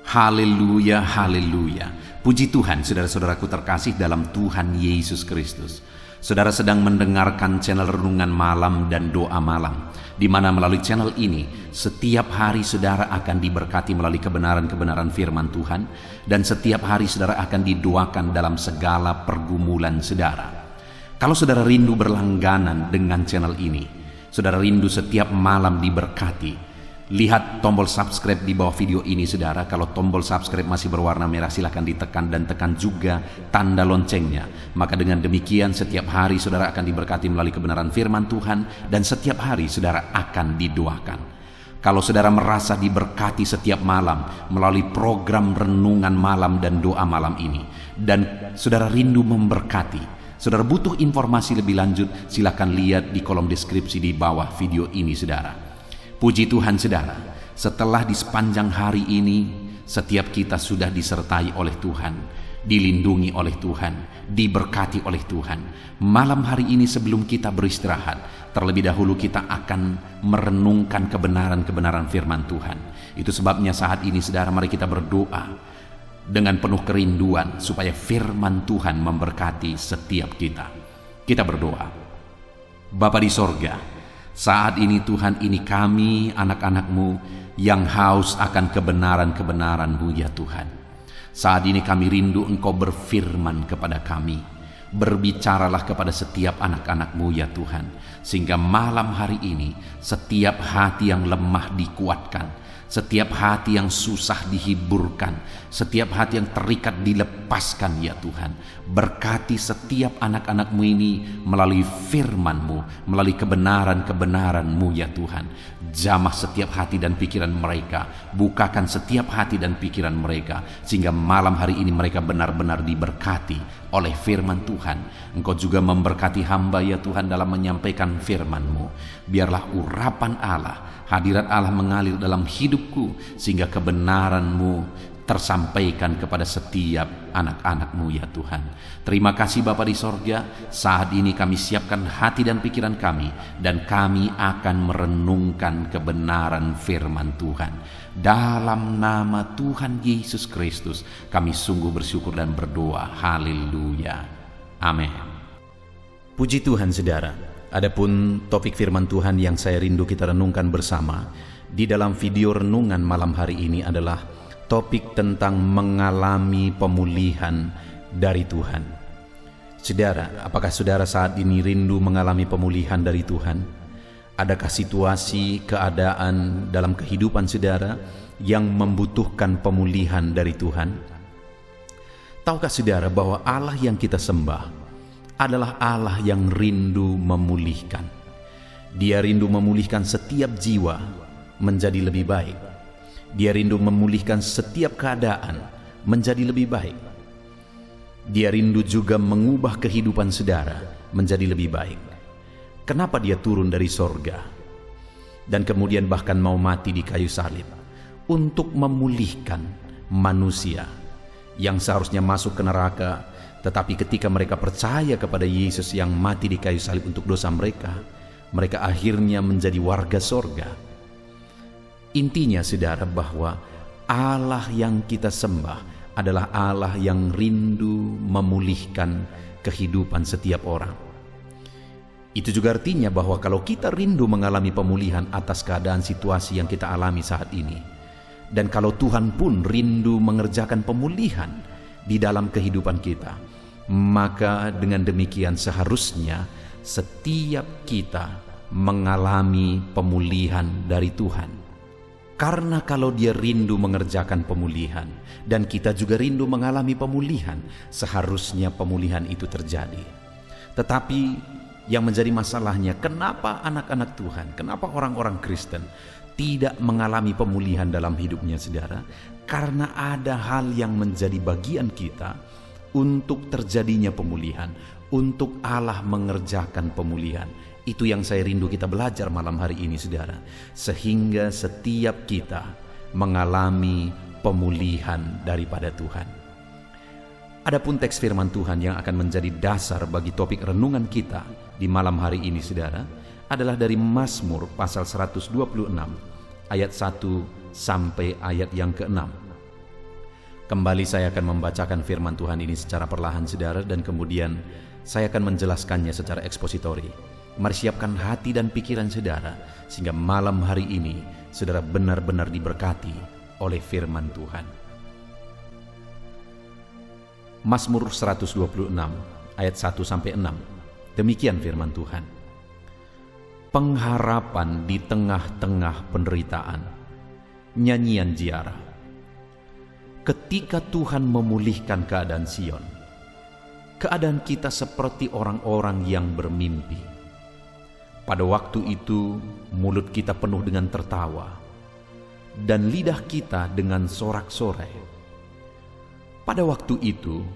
Haleluya, haleluya. Puji Tuhan, saudara-saudaraku terkasih dalam Tuhan Yesus Kristus. Saudara sedang mendengarkan channel Renungan Malam dan Doa Malam, di mana melalui channel ini setiap hari saudara akan diberkati melalui kebenaran-kebenaran firman Tuhan, dan setiap hari saudara akan didoakan dalam segala pergumulan saudara. Kalau saudara rindu berlangganan dengan channel ini, saudara rindu setiap malam diberkati, lihat tombol subscribe di bawah video ini saudara. Kalau tombol subscribe masih berwarna merah, silakan ditekan dan tekan juga tanda loncengnya. Maka dengan demikian setiap hari saudara akan diberkati melalui kebenaran firman Tuhan, dan setiap hari saudara akan didoakan. Kalau saudara merasa diberkati setiap malam melalui program Renungan Malam dan Doa Malam ini, dan saudara rindu memberkati, saudara butuh informasi lebih lanjut, silakan lihat di kolom deskripsi di bawah video ini saudara. Puji Tuhan saudara, setelah di sepanjang hari ini setiap kita sudah disertai oleh Tuhan, dilindungi oleh Tuhan, diberkati oleh Tuhan. Malam hari ini sebelum kita beristirahat, terlebih dahulu kita akan merenungkan kebenaran-kebenaran firman Tuhan. Itu sebabnya saat ini saudara, mari kita berdoa dengan penuh kerinduan supaya firman Tuhan memberkati setiap kita. Kita berdoa. Bapa di sorga, saat ini Tuhan, ini kami anak-anak-Mu yang haus akan kebenaran-kebenaran-Mu ya Tuhan. Saat ini kami rindu Engkau berfirman kepada kami. Berbicaralah kepada setiap anak-anak-Mu ya Tuhan, sehingga malam hari ini setiap hati yang lemah dikuatkan, setiap hati yang susah dihiburkan, setiap hati yang terikat dilepaskan ya Tuhan. Berkati setiap anak-anak-Mu ini melalui firman-Mu, melalui kebenaran-kebenaran-Mu ya Tuhan. Jamah setiap hati dan pikiran mereka, bukakan setiap hati dan pikiran mereka, sehingga malam hari ini mereka benar-benar diberkati oleh firman Tuhan. Engkau juga memberkati hamba ya Tuhan dalam menyampaikan firman-Mu. Biarlah urapan Allah, hadirat Allah mengalir dalam hidupku, sehingga kebenaran-Mu tersampaikan kepada setiap anak-anak-Mu ya Tuhan. Terima kasih Bapa di sorga. Saat ini kami siapkan hati dan pikiran kami, dan kami akan merenungkan kebenaran firman Tuhan. Dalam nama Tuhan Yesus Kristus kami sungguh bersyukur dan berdoa. Haleluya. Amin. Puji Tuhan saudara. Adapun topik firman Tuhan yang saya rindu kita renungkan bersama di dalam video renungan malam hari ini adalah topik tentang mengalami pemulihan dari Tuhan. Saudara, apakah saudara saat ini rindu mengalami pemulihan dari Tuhan? Adakah situasi, keadaan dalam kehidupan saudara yang membutuhkan pemulihan dari Tuhan? Tahukah saudara bahwa Allah yang kita sembah adalah Allah yang rindu memulihkan. Dia rindu memulihkan setiap jiwa menjadi lebih baik. Dia rindu memulihkan setiap keadaan menjadi lebih baik. Dia rindu juga mengubah kehidupan saudara menjadi lebih baik. Kenapa dia turun dari sorga dan kemudian bahkan mau mati di kayu salib? Untuk memulihkan manusia yang seharusnya masuk ke neraka, tetapi ketika mereka percaya kepada Yesus yang mati di kayu salib untuk dosa mereka, mereka akhirnya menjadi warga sorga. Intinya saudara, bahwa Allah yang kita sembah adalah Allah yang rindu memulihkan kehidupan setiap orang. Itu juga artinya bahwa kalau kita rindu mengalami pemulihan atas keadaan situasi yang kita alami saat ini, dan kalau Tuhan pun rindu mengerjakan pemulihan di dalam kehidupan kita, maka dengan demikian seharusnya setiap kita mengalami pemulihan dari Tuhan. Karena kalau dia rindu mengerjakan pemulihan dan kita juga rindu mengalami pemulihan, seharusnya pemulihan itu terjadi. Tetapi yang menjadi masalahnya, kenapa anak-anak Tuhan, kenapa orang-orang Kristen tidak mengalami pemulihan dalam hidupnya saudara? Karena ada hal yang menjadi bagian kita untuk terjadinya pemulihan, untuk Allah mengerjakan pemulihan. Itu yang saya rindu kita belajar malam hari ini saudara, sehingga setiap kita mengalami pemulihan daripada Tuhan. Adapun teks firman Tuhan yang akan menjadi dasar bagi topik renungan kita di malam hari ini saudara, adalah dari Mazmur pasal 126 ayat 1 sampai ayat yang ke-6. Kembali saya akan membacakan firman Tuhan ini secara perlahan saudara, dan kemudian saya akan menjelaskannya secara ekspositori. Mari siapkan hati dan pikiran saudara, sehingga malam hari ini saudara benar-benar diberkati oleh firman Tuhan. Mazmur 126 ayat 1-6. Demikian firman Tuhan. Pengharapan di tengah-tengah penderitaan. Nyanyian Ziarah. Ketika Tuhan memulihkan keadaan Sion, keadaan kita seperti orang-orang yang bermimpi. Pada waktu itu, mulut kita penuh dengan tertawa, dan lidah kita dengan sorak-sorai. Pada waktu itu,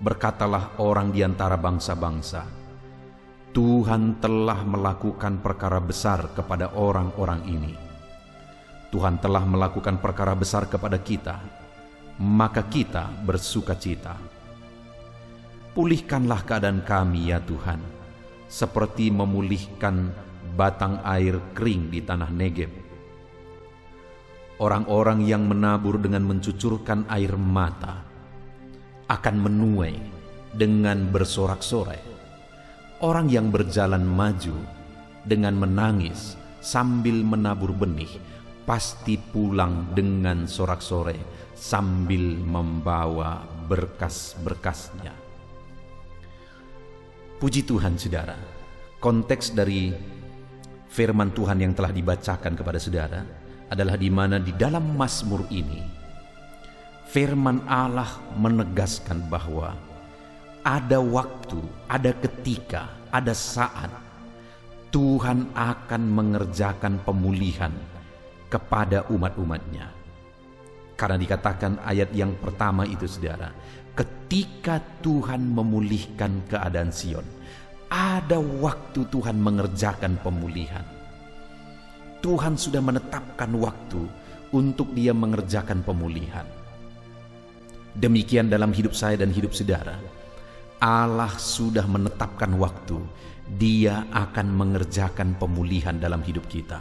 berkatalah orang di antara bangsa-bangsa, Tuhan telah melakukan perkara besar kepada orang-orang ini. Tuhan telah melakukan perkara besar kepada kita, maka kita bersuka cita. Pulihkanlah keadaan kami ya Tuhan, seperti memulihkan batang air kering di tanah Negeb. Orang-orang yang menabur dengan mencucurkan air mata akan menuai dengan bersorak-sorai. Orang yang berjalan maju dengan menangis sambil menabur benih pasti pulang dengan sorak-sorai sambil membawa berkas-berkasnya. Puji Tuhan saudara, konteks dari firman Tuhan yang telah dibacakan kepada saudara adalah di mana di dalam Mazmur ini firman Allah menegaskan bahwa ada waktu, ada ketika, ada saat Tuhan akan mengerjakan pemulihan kepada umat-umatnya. Karena dikatakan ayat yang pertama itu saudara, ketika Tuhan memulihkan keadaan Sion, ada waktu Tuhan mengerjakan pemulihan. Tuhan sudah menetapkan waktu untuk Dia mengerjakan pemulihan. Demikian dalam hidup saya dan hidup saudara. Allah sudah menetapkan waktu Dia akan mengerjakan pemulihan dalam hidup kita.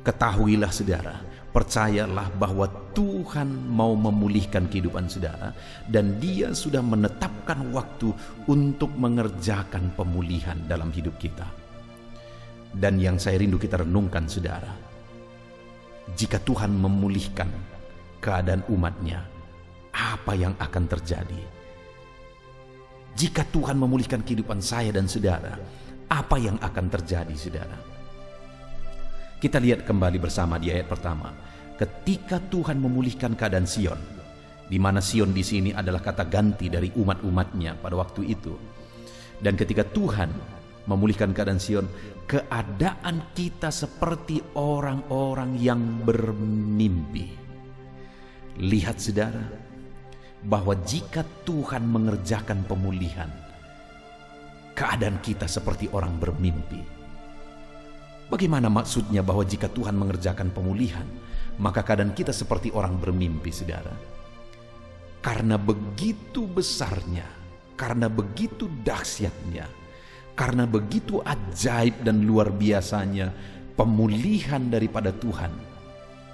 Ketahuilah saudara, percayalah bahwa Tuhan mau memulihkan kehidupan saudara, dan Dia sudah menetapkan waktu untuk mengerjakan pemulihan dalam hidup kita. Dan yang saya rindu kita renungkan saudara, jika Tuhan memulihkan keadaan umatnya, apa yang akan terjadi? Jika Tuhan memulihkan kehidupan saya dan saudara, apa yang akan terjadi saudara? Kita lihat kembali bersama di ayat pertama. Ketika Tuhan memulihkan keadaan Sion, di mana Sion di sini adalah kata ganti dari umat-umatnya pada waktu itu. Dan ketika Tuhan memulihkan keadaan Sion, keadaan kita seperti orang-orang yang bermimpi. Lihat saudara, bahwa jika Tuhan mengerjakan pemulihan, keadaan kita seperti orang bermimpi. Bagaimana maksudnya bahwa jika Tuhan mengerjakan pemulihan, maka keadaan kita seperti orang bermimpi, saudara? Karena begitu besarnya, karena begitu dahsyatnya, karena begitu ajaib dan luar biasanya pemulihan daripada Tuhan,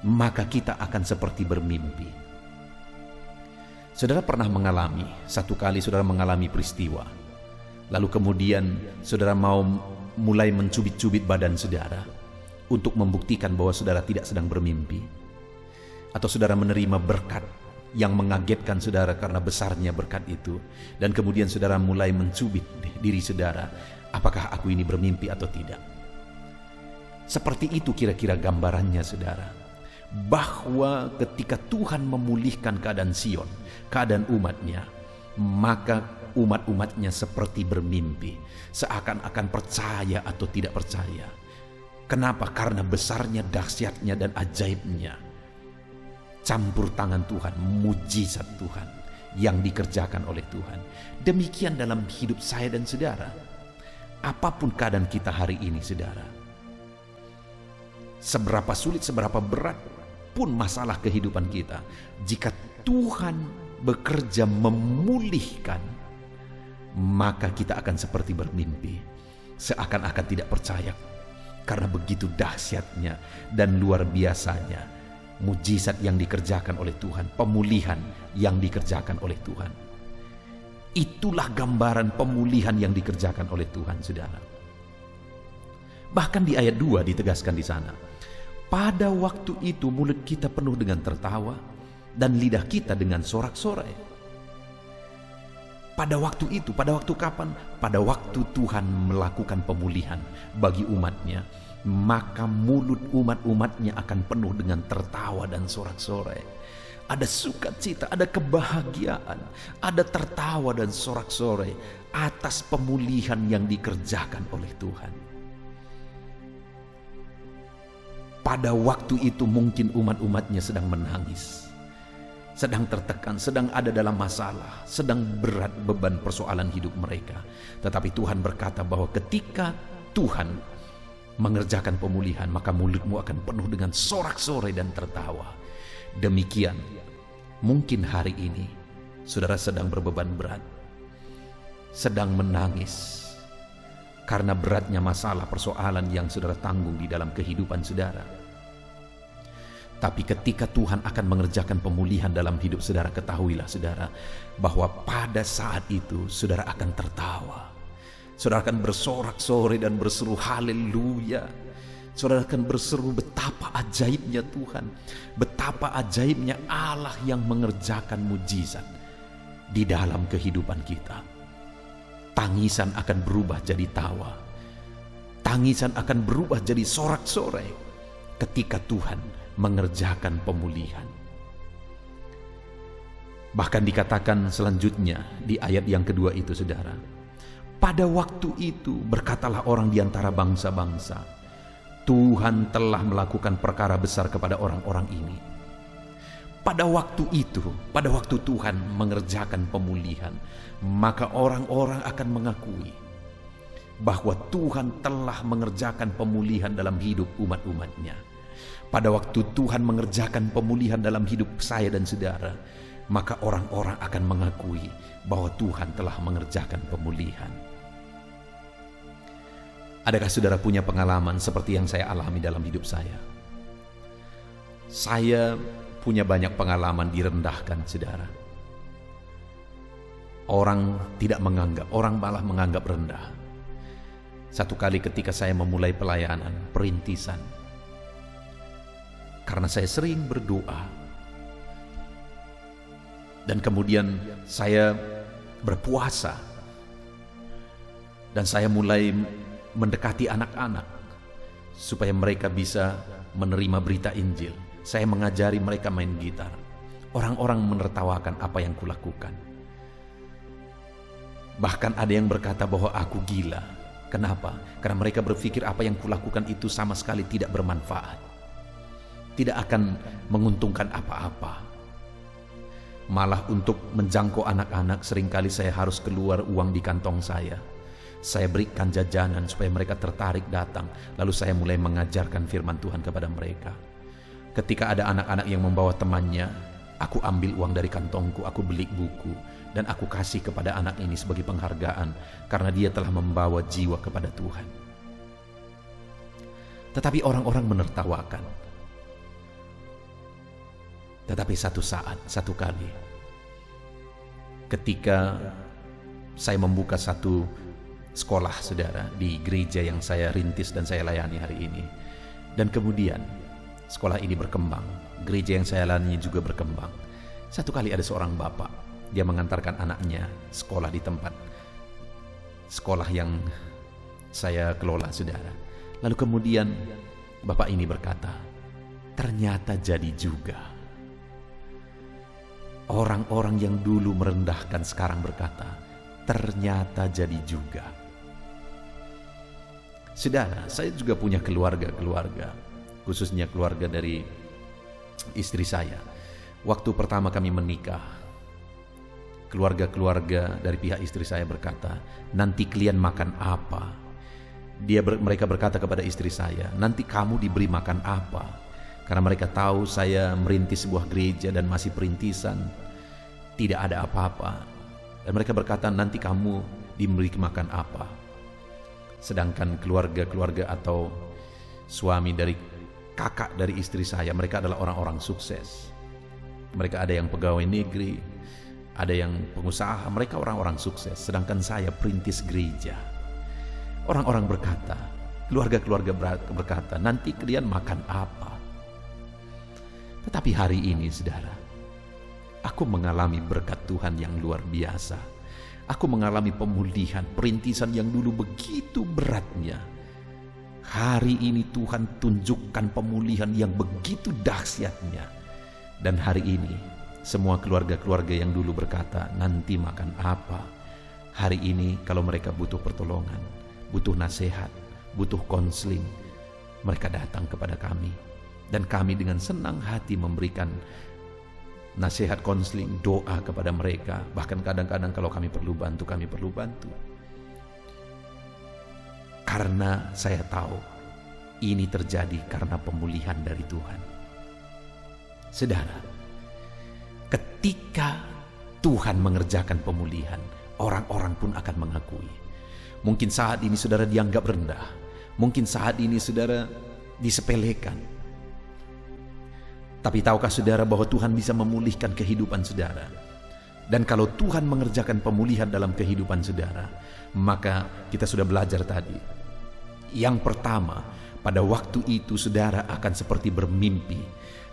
maka kita akan seperti bermimpi. Saudara pernah mengalami, satu kali saudara mengalami peristiwa, lalu kemudian saudara mau mulai mencubit-cubit badan saudara untuk membuktikan bahwa saudara tidak sedang bermimpi, atau saudara menerima berkat yang mengagetkan saudara karena besarnya berkat itu, dan kemudian saudara mulai mencubit diri saudara, apakah aku ini bermimpi atau tidak? Seperti itu kira-kira gambarannya saudara, bahwa ketika Tuhan memulihkan keadaan Sion, keadaan umatnya, maka umat-umatnya seperti bermimpi, seakan-akan percaya atau tidak percaya. Kenapa? Karena besarnya, dahsyatnya, dan ajaibnya campur tangan Tuhan, mujizat Tuhan yang dikerjakan oleh Tuhan. Demikian dalam hidup saya dan saudara. Apapun keadaan kita hari ini saudara, seberapa sulit, seberapa berat pun masalah kehidupan kita, jika Tuhan bekerja memulihkan, maka kita akan seperti bermimpi, seakan-akan tidak percaya, karena begitu dahsyatnya dan luar biasanya mujizat yang dikerjakan oleh Tuhan, pemulihan yang dikerjakan oleh Tuhan. Itulah gambaran pemulihan yang dikerjakan oleh Tuhan, saudara. Bahkan di ayat 2 ditegaskan di sana, pada waktu itu mulut kita penuh dengan tertawa dan lidah kita dengan sorak-sorai. Pada waktu itu, pada waktu kapan? Pada waktu Tuhan melakukan pemulihan bagi umatnya, maka mulut umat-umatnya akan penuh dengan tertawa dan sorak-sorai. Ada sukacita, ada kebahagiaan, ada tertawa dan sorak-sorai atas pemulihan yang dikerjakan oleh Tuhan. Pada waktu itu mungkin umat-umatnya sedang menangis, sedang tertekan, sedang ada dalam masalah, sedang berat beban persoalan hidup mereka. Tetapi Tuhan berkata bahwa ketika Tuhan mengerjakan pemulihan, maka mulutmu akan penuh dengan sorak-sorai dan tertawa. Demikian, mungkin hari ini saudara sedang berbeban berat, sedang menangis karena beratnya masalah persoalan yang saudara tanggung di dalam kehidupan saudara. Tapi ketika Tuhan akan mengerjakan pemulihan dalam hidup saudara, ketahuilah saudara bahwa pada saat itu saudara akan tertawa. Saudara akan bersorak-sorai dan berseru haleluya. Saudara akan berseru betapa ajaibnya Tuhan, betapa ajaibnya Allah yang mengerjakan mujizat di dalam kehidupan kita. Tangisan akan berubah jadi tawa, tangisan akan berubah jadi sorak-sorai ketika Tuhan mengerjakan pemulihan. Bahkan dikatakan selanjutnya di ayat yang kedua itu, saudara, pada waktu itu berkatalah orang di antara bangsa-bangsa, Tuhan telah melakukan perkara besar kepada orang-orang ini. Pada waktu itu, pada waktu Tuhan mengerjakan pemulihan, maka orang-orang akan mengakui bahwa Tuhan telah mengerjakan pemulihan dalam hidup umat-umatnya. Pada waktu Tuhan mengerjakan pemulihan dalam hidup saya dan saudara, maka orang-orang akan mengakui bahwa Tuhan telah mengerjakan pemulihan. Adakah saudara punya pengalaman seperti yang saya alami dalam hidup saya? Saya punya banyak pengalaman direndahkan, saudara. Orang tidak menganggap, orang malah menganggap rendah. Satu kali ketika saya memulai pelayanan, perintisan, karena saya sering berdoa, dan kemudian saya berpuasa, dan saya mulai mendekati anak-anak supaya mereka bisa menerima berita Injil. Saya mengajari mereka main gitar. Orang-orang menertawakan apa yang kulakukan. Bahkan ada yang berkata bahwa aku gila. Kenapa? Karena mereka berpikir apa yang kulakukan itu sama sekali tidak bermanfaat, tidak akan menguntungkan apa-apa. Malah untuk menjangkau anak-anak seringkali saya harus keluar uang di kantong saya. Saya berikan jajanan supaya mereka tertarik datang. Lalu saya mulai mengajarkan firman Tuhan kepada mereka. Ketika ada anak-anak yang membawa temannya, aku ambil uang dari kantongku, aku beli buku, dan aku kasih kepada anak ini sebagai penghargaan karena dia telah membawa jiwa kepada Tuhan. Tetapi orang-orang menertawakan. Tetapi satu saat, satu kali, ketika saya membuka satu sekolah, saudara, di gereja yang saya rintis dan saya layani hari ini, dan kemudian sekolah ini berkembang, gereja yang saya layani juga berkembang. Satu kali ada seorang bapak, dia mengantarkan anaknya sekolah di tempat sekolah yang saya kelola, saudara. Lalu kemudian bapak ini berkata, ternyata jadi juga. Orang-orang yang dulu merendahkan sekarang berkata, ternyata jadi juga. Saudara, saya juga punya keluarga, khususnya keluarga dari istri saya. Waktu pertama kami menikah, keluarga-keluarga dari pihak istri saya berkata, nanti kalian makan apa? Mereka berkata kepada istri saya, nanti kamu diberi makan apa? Karena mereka tahu saya merintis sebuah gereja dan masih perintisan, tidak ada apa-apa. Dan mereka berkata, nanti kamu diberi makan apa? Sedangkan keluarga-keluarga atau suami dari kakak dari istri saya, mereka adalah orang-orang sukses. Mereka ada yang pegawai negeri, ada yang pengusaha, mereka orang-orang sukses. Sedangkan saya perintis gereja. Orang-orang berkata, keluarga-keluarga berkata, nanti kalian makan apa? Tetapi hari ini, saudara, aku mengalami berkat Tuhan yang luar biasa. Aku mengalami pemulihan, perintisan yang dulu begitu beratnya. Hari ini Tuhan tunjukkan pemulihan yang begitu dahsyatnya. Dan hari ini semua keluarga-keluarga yang dulu berkata nanti makan apa, hari ini kalau mereka butuh pertolongan, butuh nasihat, butuh konseling, mereka datang kepada kami. Dan kami dengan senang hati memberikan nasihat, konseling, doa kepada mereka. Bahkan kadang-kadang kalau kami perlu bantu, kami perlu bantu. Karena saya tahu ini terjadi karena pemulihan dari Tuhan. Saudara, ketika Tuhan mengerjakan pemulihan, orang-orang pun akan mengakui. Mungkin saat ini saudara dianggap rendah, mungkin saat ini saudara disepelekan. Tapi tahukah saudara bahwa Tuhan bisa memulihkan kehidupan saudara? Dan kalau Tuhan mengerjakan pemulihan dalam kehidupan saudara, maka kita sudah belajar tadi. Yang pertama, pada waktu itu saudara akan seperti bermimpi,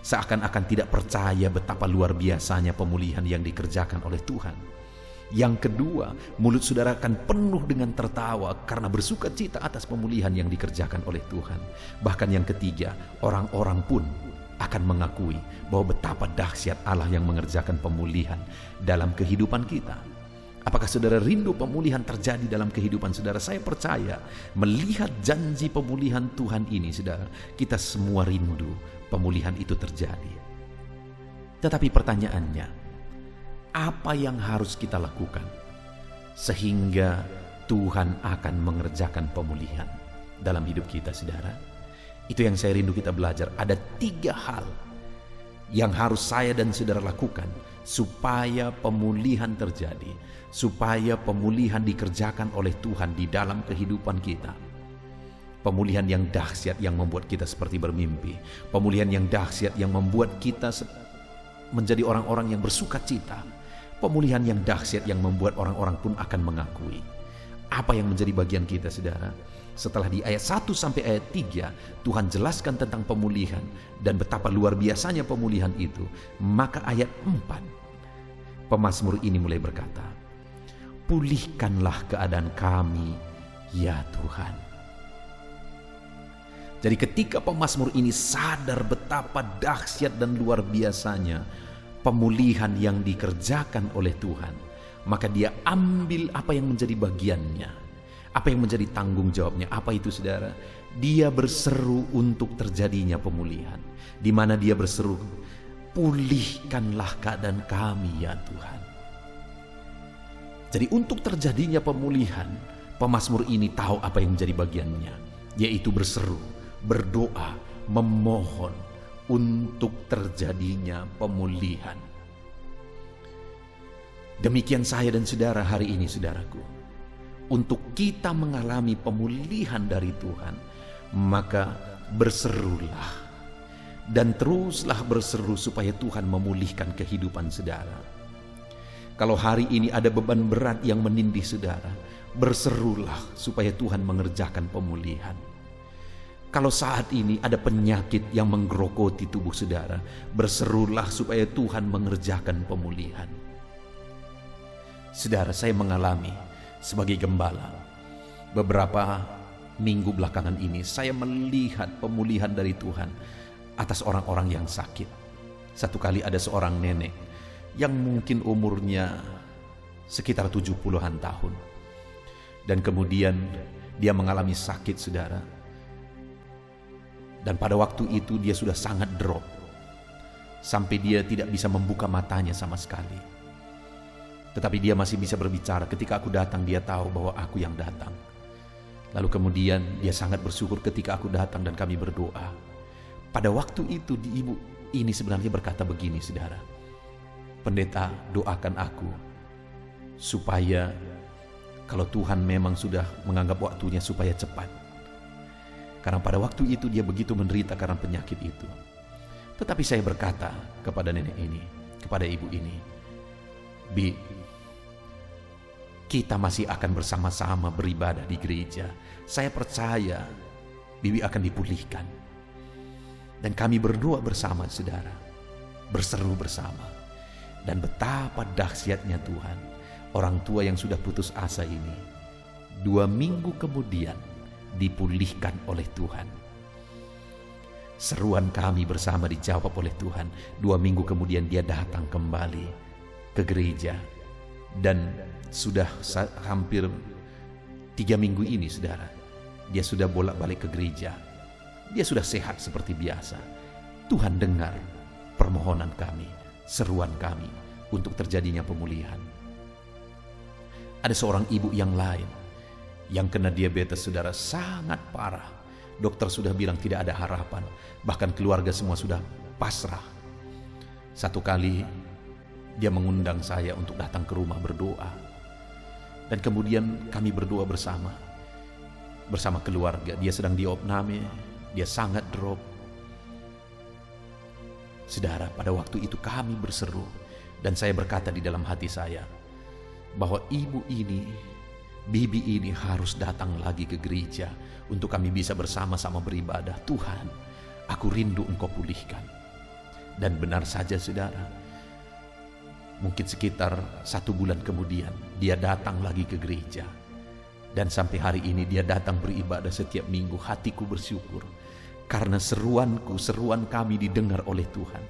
seakan-akan tidak percaya betapa luar biasanya pemulihan yang dikerjakan oleh Tuhan. Yang kedua, mulut saudara akan penuh dengan tertawa karena bersuka cita atas pemulihan yang dikerjakan oleh Tuhan. Bahkan yang ketiga, orang-orang pun akan mengakui bahwa betapa dahsyat Allah yang mengerjakan pemulihan dalam kehidupan kita. Apakah saudara rindu pemulihan terjadi dalam kehidupan saudara? Saya percaya melihat janji pemulihan Tuhan ini, saudara, kita semua rindu pemulihan itu terjadi. Tetapi pertanyaannya, apa yang harus kita lakukan sehingga Tuhan akan mengerjakan pemulihan dalam hidup kita, saudara? Itu yang saya rindu kita belajar. Ada 3 hal yang harus saya dan saudara lakukan supaya pemulihan terjadi, supaya pemulihan dikerjakan oleh Tuhan di dalam kehidupan kita. Pemulihan yang dahsyat yang membuat kita seperti bermimpi, pemulihan yang dahsyat yang membuat kita menjadi orang-orang yang bersuka cita, pemulihan yang dahsyat yang membuat orang-orang pun akan mengakui. Apa yang menjadi bagian kita, saudara? Setelah di ayat 1 sampai ayat 3 Tuhan jelaskan tentang pemulihan dan betapa luar biasanya pemulihan itu, maka ayat 4 pemazmur ini mulai berkata, pulihkanlah keadaan kami ya Tuhan. Jadi ketika pemazmur ini sadar betapa dahsyat dan luar biasanya pemulihan yang dikerjakan oleh Tuhan, maka dia ambil apa yang menjadi bagiannya, apa yang menjadi tanggung jawabnya. Apa itu, saudara? Dia berseru untuk terjadinya pemulihan, di mana dia berseru, pulihkanlah keadaan kami ya Tuhan. Jadi untuk terjadinya pemulihan, pemazmur ini tahu apa yang menjadi bagiannya, yaitu berseru, berdoa, memohon untuk terjadinya pemulihan. Demikian saya dan saudara hari ini, saudaraku. Untuk kita mengalami pemulihan dari Tuhan, maka berserulah dan teruslah berseru supaya Tuhan memulihkan kehidupan saudara. Kalau hari ini ada beban berat yang menindih saudara, berserulah supaya Tuhan mengerjakan pemulihan. Kalau saat ini ada penyakit yang menggerogoti tubuh saudara, berserulah supaya Tuhan mengerjakan pemulihan. Saudara, saya mengalami sebagai gembala, beberapa minggu belakangan ini saya melihat pemulihan dari Tuhan atas orang-orang yang sakit. Satu kali ada seorang nenek yang mungkin umurnya sekitar 70-an tahun, dan kemudian dia mengalami sakit, saudara. Dan pada waktu itu dia sudah sangat drop, sampai dia tidak bisa membuka matanya sama sekali. Tetapi dia masih bisa berbicara. Ketika aku datang, dia tahu bahwa aku yang datang. Lalu kemudian dia sangat bersyukur ketika aku datang dan kami berdoa. Pada waktu itu ibu ini sebenarnya berkata begini, saudara, pendeta, doakan aku supaya kalau Tuhan memang sudah menganggap waktunya supaya cepat, Karena pada waktu itu dia begitu menderita karena penyakit itu. Tetapi saya berkata kepada nenek ini, kepada ibu ini, Bi, kita masih akan bersama-sama beribadah di gereja. Saya percaya Bibi akan dipulihkan. Dan kami berdoa bersama, saudara, berseru bersama. Dan betapa dahsyatnya Tuhan, orang tua yang sudah putus asa ini 2 minggu kemudian dipulihkan oleh Tuhan. Seruan kami bersama dijawab oleh Tuhan. 2 minggu kemudian dia datang kembali ke gereja. Dan sudah hampir 3 minggu ini, saudara, dia sudah bolak-balik ke gereja. Dia sudah sehat seperti biasa. Tuhan dengar permohonan kami, seruan kami untuk terjadinya pemulihan. Ada seorang ibu yang lain yang kena diabetes, saudara, sangat parah. Dokter sudah bilang tidak ada harapan. Bahkan keluarga semua sudah pasrah. Satu kali dia mengundang saya untuk datang ke rumah berdoa. Dan kemudian kami berdoa bersama keluarga. Dia sedang diopname, dia sangat drop. Saudara, pada waktu itu kami berseru. Dan saya berkata di dalam hati saya, bahwa ibu ini, bibi ini harus datang lagi ke gereja untuk kami bisa bersama-sama beribadah. Tuhan, aku rindu Engkau pulihkan. Dan benar saja, saudara, mungkin sekitar 1 bulan kemudian dia datang lagi ke gereja. Dan sampai hari ini dia datang beribadah setiap minggu. Hatiku bersyukur karena seruan kami didengar oleh Tuhan.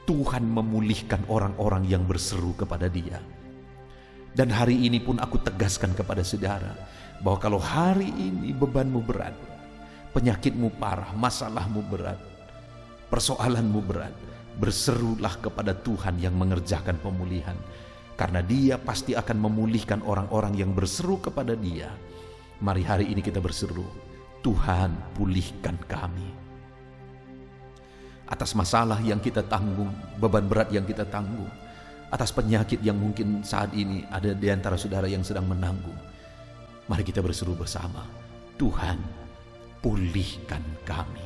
Tuhan memulihkan orang-orang yang berseru kepada dia. Dan hari ini pun aku tegaskan kepada saudara, bahwa kalau hari ini bebanmu berat, penyakitmu parah, masalahmu berat, persoalanmu berat, berserulah kepada Tuhan yang mengerjakan pemulihan. Karena dia pasti akan memulihkan orang-orang yang berseru kepada dia. Mari hari ini kita berseru, Tuhan pulihkan kami. Atas masalah yang kita tanggung, beban berat yang kita tanggung, atas penyakit yang mungkin saat ini ada di antara saudara yang sedang menanggung. Mari kita berseru bersama, Tuhan pulihkan kami.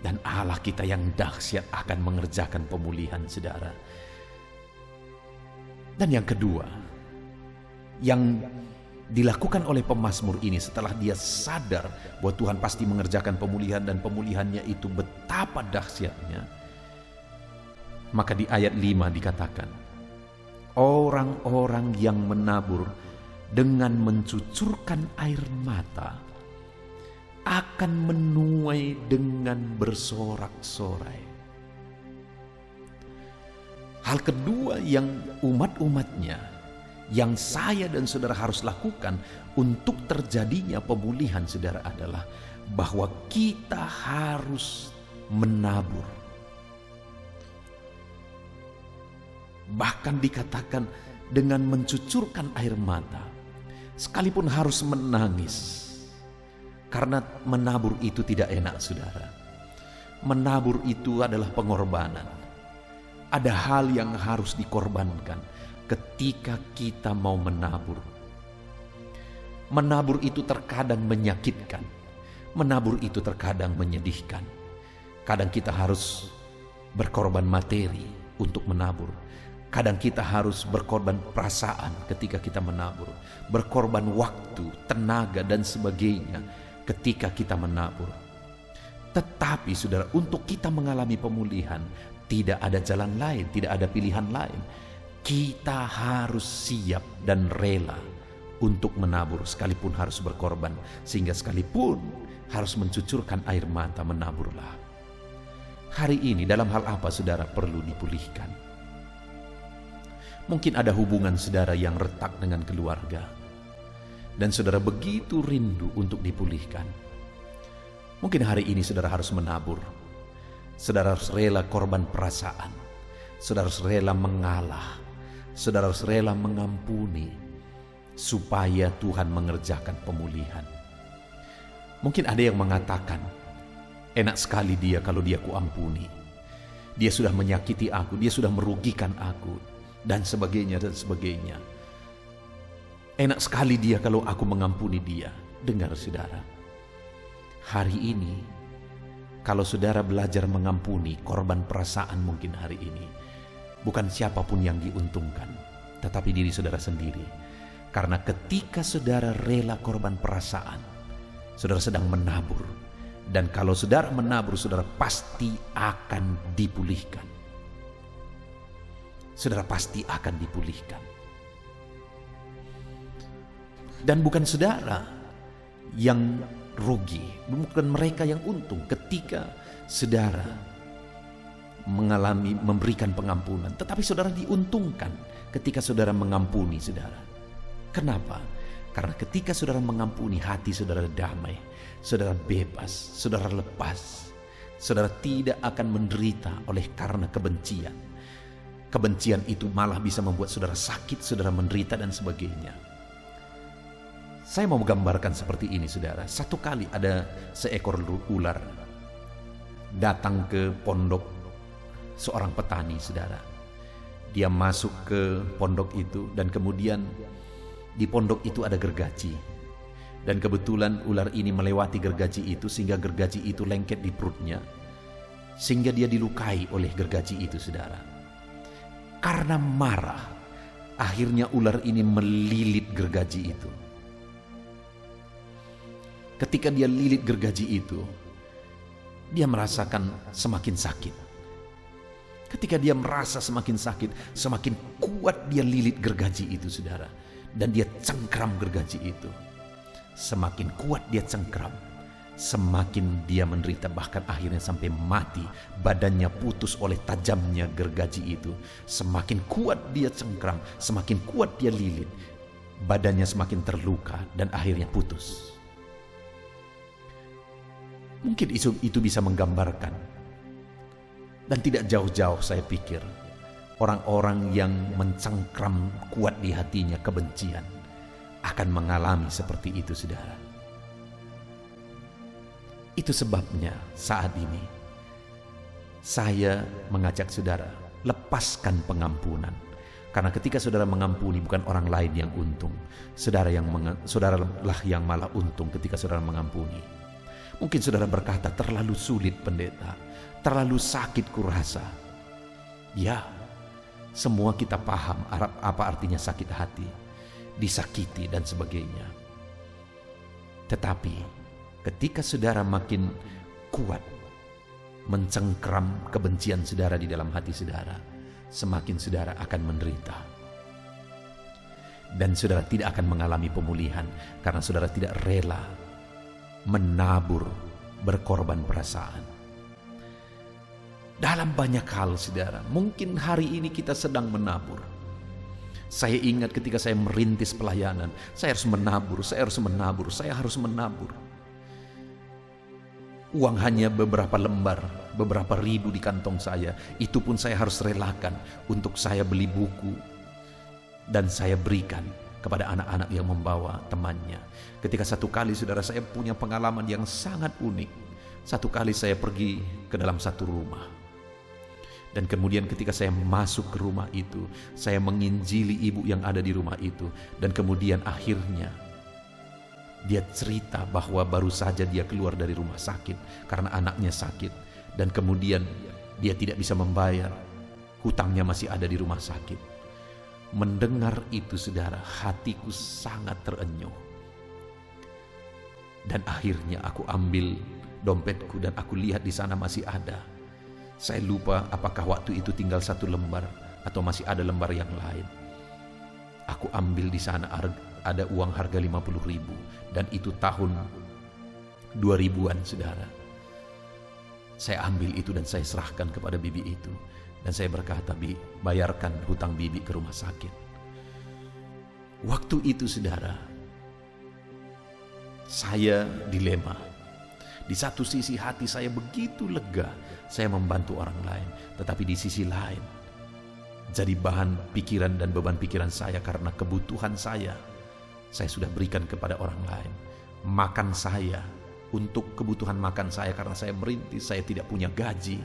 Dan Allah kita yang dahsyat akan mengerjakan pemulihan, saudara. Dan yang kedua, yang dilakukan oleh pemazmur ini setelah dia sadar bahwa Tuhan pasti mengerjakan pemulihan dan pemulihannya itu betapa dahsyatnya. Maka di ayat 5 dikatakan, orang-orang yang menabur dengan mencucurkan air mata akan menuai dengan bersorak-sorai. Hal kedua yang umat-umatnya, yang saya dan saudara harus lakukan untuk terjadinya pemulihan, saudara, adalah bahwa kita harus menabur. Bahkan dikatakan dengan mencucurkan air mata, sekalipun harus menangis. Karena menabur itu tidak enak, saudara. Menabur itu adalah pengorbanan. Ada hal yang harus dikorbankan ketika kita mau menabur. Menabur itu terkadang menyakitkan. Menabur itu terkadang menyedihkan. Kadang kita harus berkorban materi untuk menabur. Kadang kita harus berkorban perasaan ketika kita menabur. Berkorban waktu, tenaga, dan sebagainya ketika kita menabur. Tetapi saudara, untuk kita mengalami pemulihan, tidak ada jalan lain, tidak ada pilihan lain. Kita harus siap dan rela untuk menabur, sekalipun harus berkorban. Sehingga sekalipun harus mencucurkan air mata, menaburlah. Hari ini dalam hal apa saudara perlu dipulihkan? Mungkin ada hubungan saudara yang retak dengan keluarga, dan saudara begitu rindu untuk dipulihkan. Mungkin hari ini saudara harus menabur. Saudara harus rela korban perasaan. Saudara harus rela mengalah. Saudara harus rela mengampuni, supaya Tuhan mengerjakan pemulihan. Mungkin ada yang mengatakan, enak sekali dia kalau dia kuampuni. Dia sudah menyakiti aku, dia sudah merugikan aku, dan sebagainya dan sebagainya. Enak sekali dia kalau aku mengampuni dia. Dengar saudara, Hari ini, kalau saudara belajar mengampuni korban perasaan mungkin hari ini, bukan siapapun yang diuntungkan, tetapi diri saudara sendiri. Karena ketika saudara rela korban perasaan, saudara sedang menabur. Dan kalau saudara menabur, saudara pasti akan dipulihkan. Saudara pasti akan dipulihkan. Dan bukan saudara yang rugi, bukan mereka yang untung ketika saudara memberikan pengampunan, tetapi saudara diuntungkan ketika saudara mengampuni saudara. Kenapa? Karena ketika saudara mengampuni, hati saudara damai, saudara bebas, saudara lepas, saudara tidak akan menderita oleh karena kebencian. Kebencian itu malah bisa membuat saudara sakit, saudara menderita dan sebagainya. Saya mau menggambarkan seperti ini, saudara. Satu kali ada seekor ular datang ke pondok seorang petani, saudara. Dia masuk ke pondok itu dan kemudian di pondok itu ada gergaji. Dan kebetulan ular ini melewati gergaji itu sehingga gergaji itu lengket di perutnya. Sehingga dia dilukai oleh gergaji itu, saudara. Karena marah, akhirnya ular ini melilit gergaji itu. Ketika dia lilit gergaji itu, dia merasakan semakin sakit. Ketika dia merasa semakin sakit, semakin kuat dia lilit gergaji itu, saudara. Dan dia cengkram gergaji itu. Semakin kuat dia cengkram, semakin dia menderita, bahkan akhirnya sampai mati. Badannya putus oleh tajamnya gergaji itu. Semakin kuat dia cengkram, semakin kuat dia lilit, badannya semakin terluka dan akhirnya putus. Mungkin itu bisa menggambarkan. Dan tidak jauh-jauh saya pikir, orang-orang yang mencengkram kuat di hatinya kebencian akan mengalami seperti itu, saudara. Itu sebabnya saat ini saya mengajak saudara, lepaskan pengampunan. Karena ketika saudara mengampuni, bukan orang lain yang untung, saudaralah yang malah untung ketika saudara mengampuni. Mungkin saudara berkata, terlalu sulit pendeta, terlalu sakit kurasa. Ya, semua kita paham apa artinya sakit hati, disakiti dan sebagainya. Tetapi ketika saudara makin kuat mencengkram kebencian saudara di dalam hati saudara, semakin saudara akan menderita. Dan saudara tidak akan mengalami pemulihan karena saudara tidak rela menabur, berkorban perasaan. Dalam banyak hal, saudara, mungkin hari ini kita sedang menabur. Saya ingat ketika saya merintis pelayanan, saya harus menabur, saya harus menabur. Uang hanya beberapa lembar, beberapa ribu di kantong saya. Itu pun saya harus relakan untuk saya beli buku dan saya berikan kepada anak-anak yang membawa temannya. Ketika satu kali, saudara, saya punya pengalaman yang sangat unik. Satu kali saya pergi ke dalam satu rumah. Dan kemudian ketika saya masuk ke rumah itu, saya menginjili ibu yang ada di rumah itu. Dan kemudian akhirnya dia cerita bahwa baru saja dia keluar dari rumah sakit karena anaknya sakit. Dan kemudian dia tidak bisa membayar, hutangnya masih ada di rumah sakit. Mendengar itu, saudara, hatiku sangat terenyuh. Dan akhirnya aku ambil dompetku dan aku lihat di sana masih ada. Saya lupa apakah waktu itu tinggal satu lembar atau masih ada lembar yang lain. Aku ambil di sana ada uang harga 50.000 dan itu tahun 2000-an, saudara. Saya ambil itu dan saya serahkan kepada bibi itu. Dan saya berkata, Bi, bayarkan hutang bibi ke rumah sakit. Waktu itu, saudara, saya dilema. Di satu sisi hati saya begitu lega, saya membantu orang lain. Tetapi di sisi lain, jadi bahan pikiran dan beban pikiran saya karena kebutuhan saya sudah berikan kepada orang lain. Makan saya, untuk kebutuhan makan saya karena saya merintis, saya tidak punya gaji.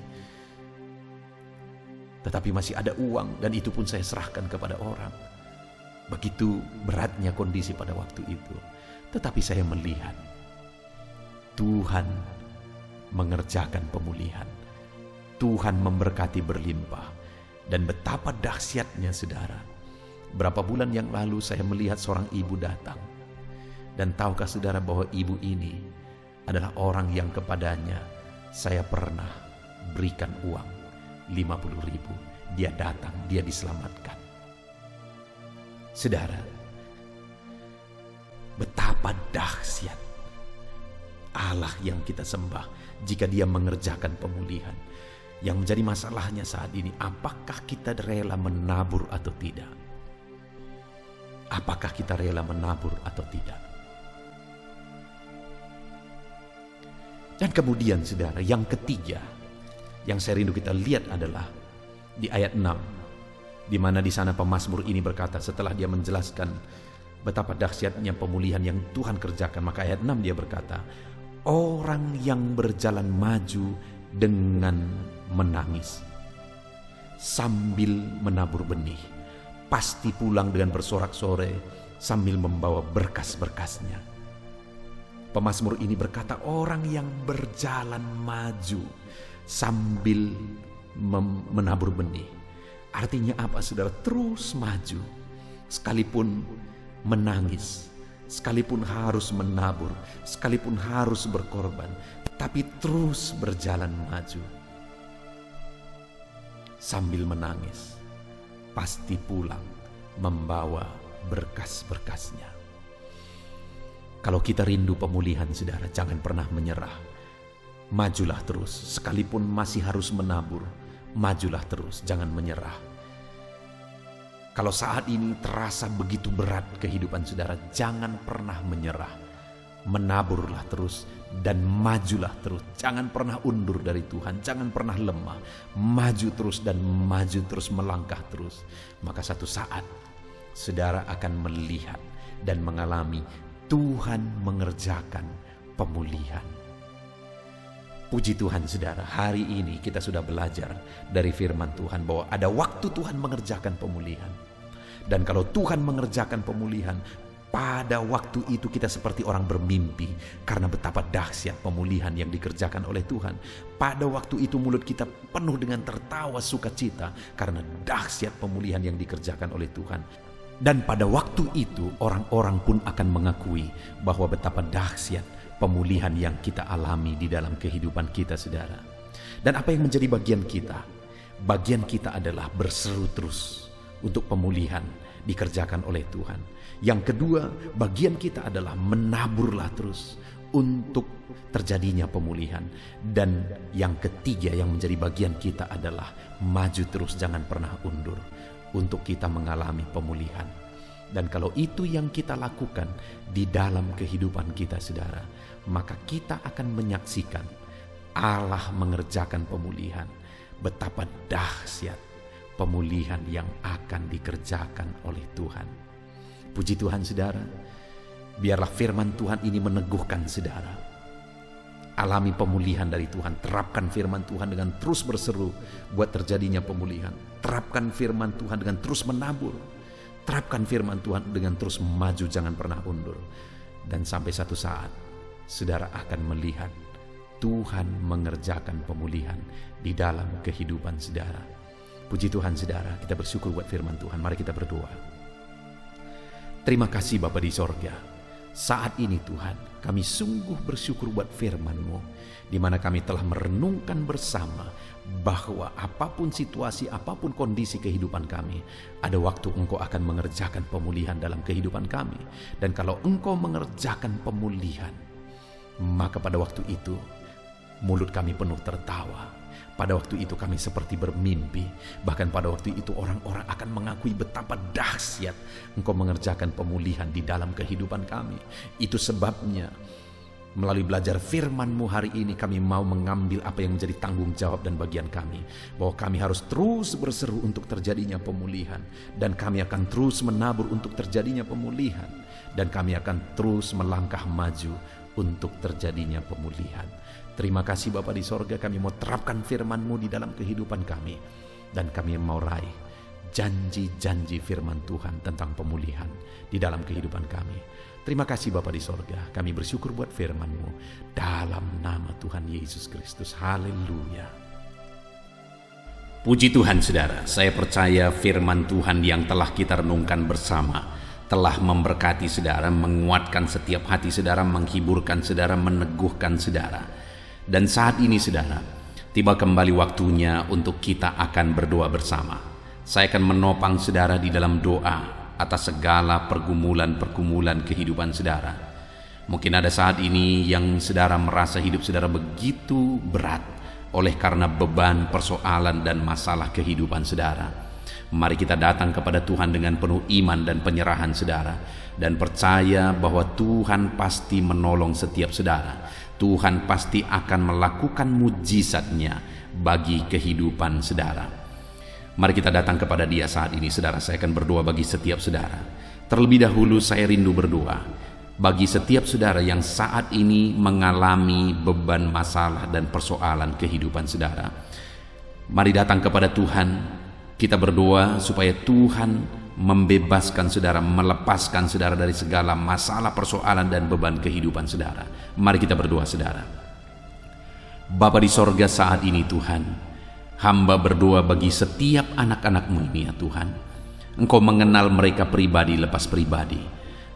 Tetapi masih ada uang dan itu pun saya serahkan kepada orang. Begitu beratnya kondisi pada waktu itu. Tetapi saya melihat Tuhan mengerjakan pemulihan. Tuhan memberkati berlimpah. Dan betapa dahsyatnya saudara. Berapa bulan yang lalu saya melihat seorang ibu datang. Dan tahukah saudara bahwa ibu ini adalah orang yang kepadanya saya pernah berikan uang 50.000. Dia datang, dia diselamatkan. Saudara, betapa dahsyat Allah yang kita sembah jika Dia mengerjakan pemulihan. Yang menjadi masalahnya saat ini, apakah kita rela menabur atau tidak? Apakah kita rela menabur atau tidak? Dan kemudian saudara, yang ketiga yang saya rindu kita lihat adalah di ayat 6, di mana di sana pemazmur ini berkata setelah dia menjelaskan betapa dahsyatnya pemulihan yang Tuhan kerjakan, maka ayat 6 dia berkata, orang yang berjalan maju dengan menangis sambil menabur benih pasti pulang dengan bersorak-sorai sambil membawa berkas-berkasnya. Pemazmur ini berkata orang yang berjalan maju sambil menabur benih. Artinya apa saudara? Terus maju sekalipun menangis, sekalipun harus menabur, sekalipun harus berkorban, tapi terus berjalan maju. Sambil menangis, pasti pulang membawa berkas-berkasnya. Kalau kita rindu pemulihan saudara, jangan pernah menyerah. Majulah terus, sekalipun masih harus menabur, majulah terus, jangan menyerah. Kalau saat ini terasa begitu berat kehidupan saudara, jangan pernah menyerah. Menaburlah terus dan majulah terus. Jangan pernah undur dari Tuhan, jangan pernah lemah. Maju terus dan maju terus, melangkah terus. Maka satu saat saudara akan melihat dan mengalami Tuhan mengerjakan pemulihan. Puji Tuhan saudara, hari ini kita sudah belajar dari firman Tuhan bahwa ada waktu Tuhan mengerjakan pemulihan. Dan kalau Tuhan mengerjakan pemulihan, pada waktu itu kita seperti orang bermimpi karena betapa dahsyat pemulihan yang dikerjakan oleh Tuhan. Pada waktu itu mulut kita penuh dengan tertawa sukacita karena dahsyat pemulihan yang dikerjakan oleh Tuhan. Dan pada waktu itu orang-orang pun akan mengakui bahwa betapa dahsyat pemulihan yang kita alami di dalam kehidupan kita saudara. Dan apa yang menjadi bagian kita? Bagian kita adalah berseru terus untuk pemulihan dikerjakan oleh Tuhan. Yang kedua, bagian kita adalah menaburlah terus untuk terjadinya pemulihan. Dan yang ketiga yang menjadi bagian kita adalah maju terus, jangan pernah undur untuk kita mengalami pemulihan. Dan kalau itu yang kita lakukan di dalam kehidupan kita saudara, maka kita akan menyaksikan Allah mengerjakan pemulihan. Betapa dahsyat pemulihan yang akan dikerjakan oleh Tuhan. Puji Tuhan saudara, biarlah firman Tuhan ini meneguhkan saudara. Alami pemulihan dari Tuhan. Terapkan firman Tuhan dengan terus berseru buat terjadinya pemulihan. Terapkan firman Tuhan dengan terus menabur. Terapkan firman Tuhan dengan terus maju, jangan pernah undur. Dan sampai satu saat saudara akan melihat Tuhan mengerjakan pemulihan di dalam kehidupan saudara. Puji Tuhan saudara, kita bersyukur buat firman Tuhan. Mari kita berdoa. Terima kasih Bapa di sorga. Saat ini Tuhan, kami sungguh bersyukur buat firman-Mu, di mana kami telah merenungkan bersama bahwa apapun situasi, apapun kondisi kehidupan kami, ada waktu Engkau akan mengerjakan pemulihan dalam kehidupan kami. Dan kalau Engkau mengerjakan pemulihan, maka pada waktu itu mulut kami penuh tertawa. Pada waktu itu kami seperti bermimpi. Bahkan pada waktu itu orang-orang akan mengakui betapa dahsyat Engkau mengerjakan pemulihan di dalam kehidupan kami. Itu sebabnya melalui belajar firman-Mu hari ini kami mau mengambil apa yang menjadi tanggung jawab dan bagian kami. Bahwa kami harus terus berseru untuk terjadinya pemulihan. Dan kami akan terus menabur untuk terjadinya pemulihan. Dan kami akan terus melangkah maju untuk terjadinya pemulihan. Terima kasih Bapa di sorga, kami mau terapkan firman-Mu di dalam kehidupan kami. Dan kami mau raih janji-janji firman Tuhan tentang pemulihan di dalam kehidupan kami. Terima kasih Bapa di sorga, kami bersyukur buat firman-Mu dalam nama Tuhan Yesus Kristus. Haleluya. Puji Tuhan saudara, saya percaya firman Tuhan yang telah kita renungkan bersama telah memberkati saudara, menguatkan setiap hati saudara, menghiburkan saudara, meneguhkan saudara. Dan saat ini saudara, tiba kembali waktunya untuk kita akan berdoa bersama. Saya akan menopang saudara di dalam doa atas segala pergumulan-pergumulan kehidupan saudara. Mungkin ada saat ini yang saudara merasa hidup saudara begitu berat oleh karena beban, persoalan, dan masalah kehidupan saudara. Mari kita datang kepada Tuhan dengan penuh iman dan penyerahan saudara, dan percaya bahwa Tuhan pasti menolong setiap saudara. Tuhan pasti akan melakukan mujizat-Nya bagi kehidupan saudara. Mari kita datang kepada Dia saat ini saudara. Saya akan berdoa bagi setiap saudara. Terlebih dahulu saya rindu berdoa bagi setiap saudara yang saat ini mengalami beban, masalah, dan persoalan kehidupan saudara. Mari datang kepada Tuhan. Kita berdoa supaya Tuhan membebaskan saudara, melepaskan saudara dari segala masalah, persoalan, dan beban kehidupan saudara. Mari kita berdoa saudara. Bapa di sorga, saat ini Tuhan, hamba berdoa bagi setiap anak-anak-Mu ini ya Tuhan. Engkau mengenal mereka pribadi lepas pribadi.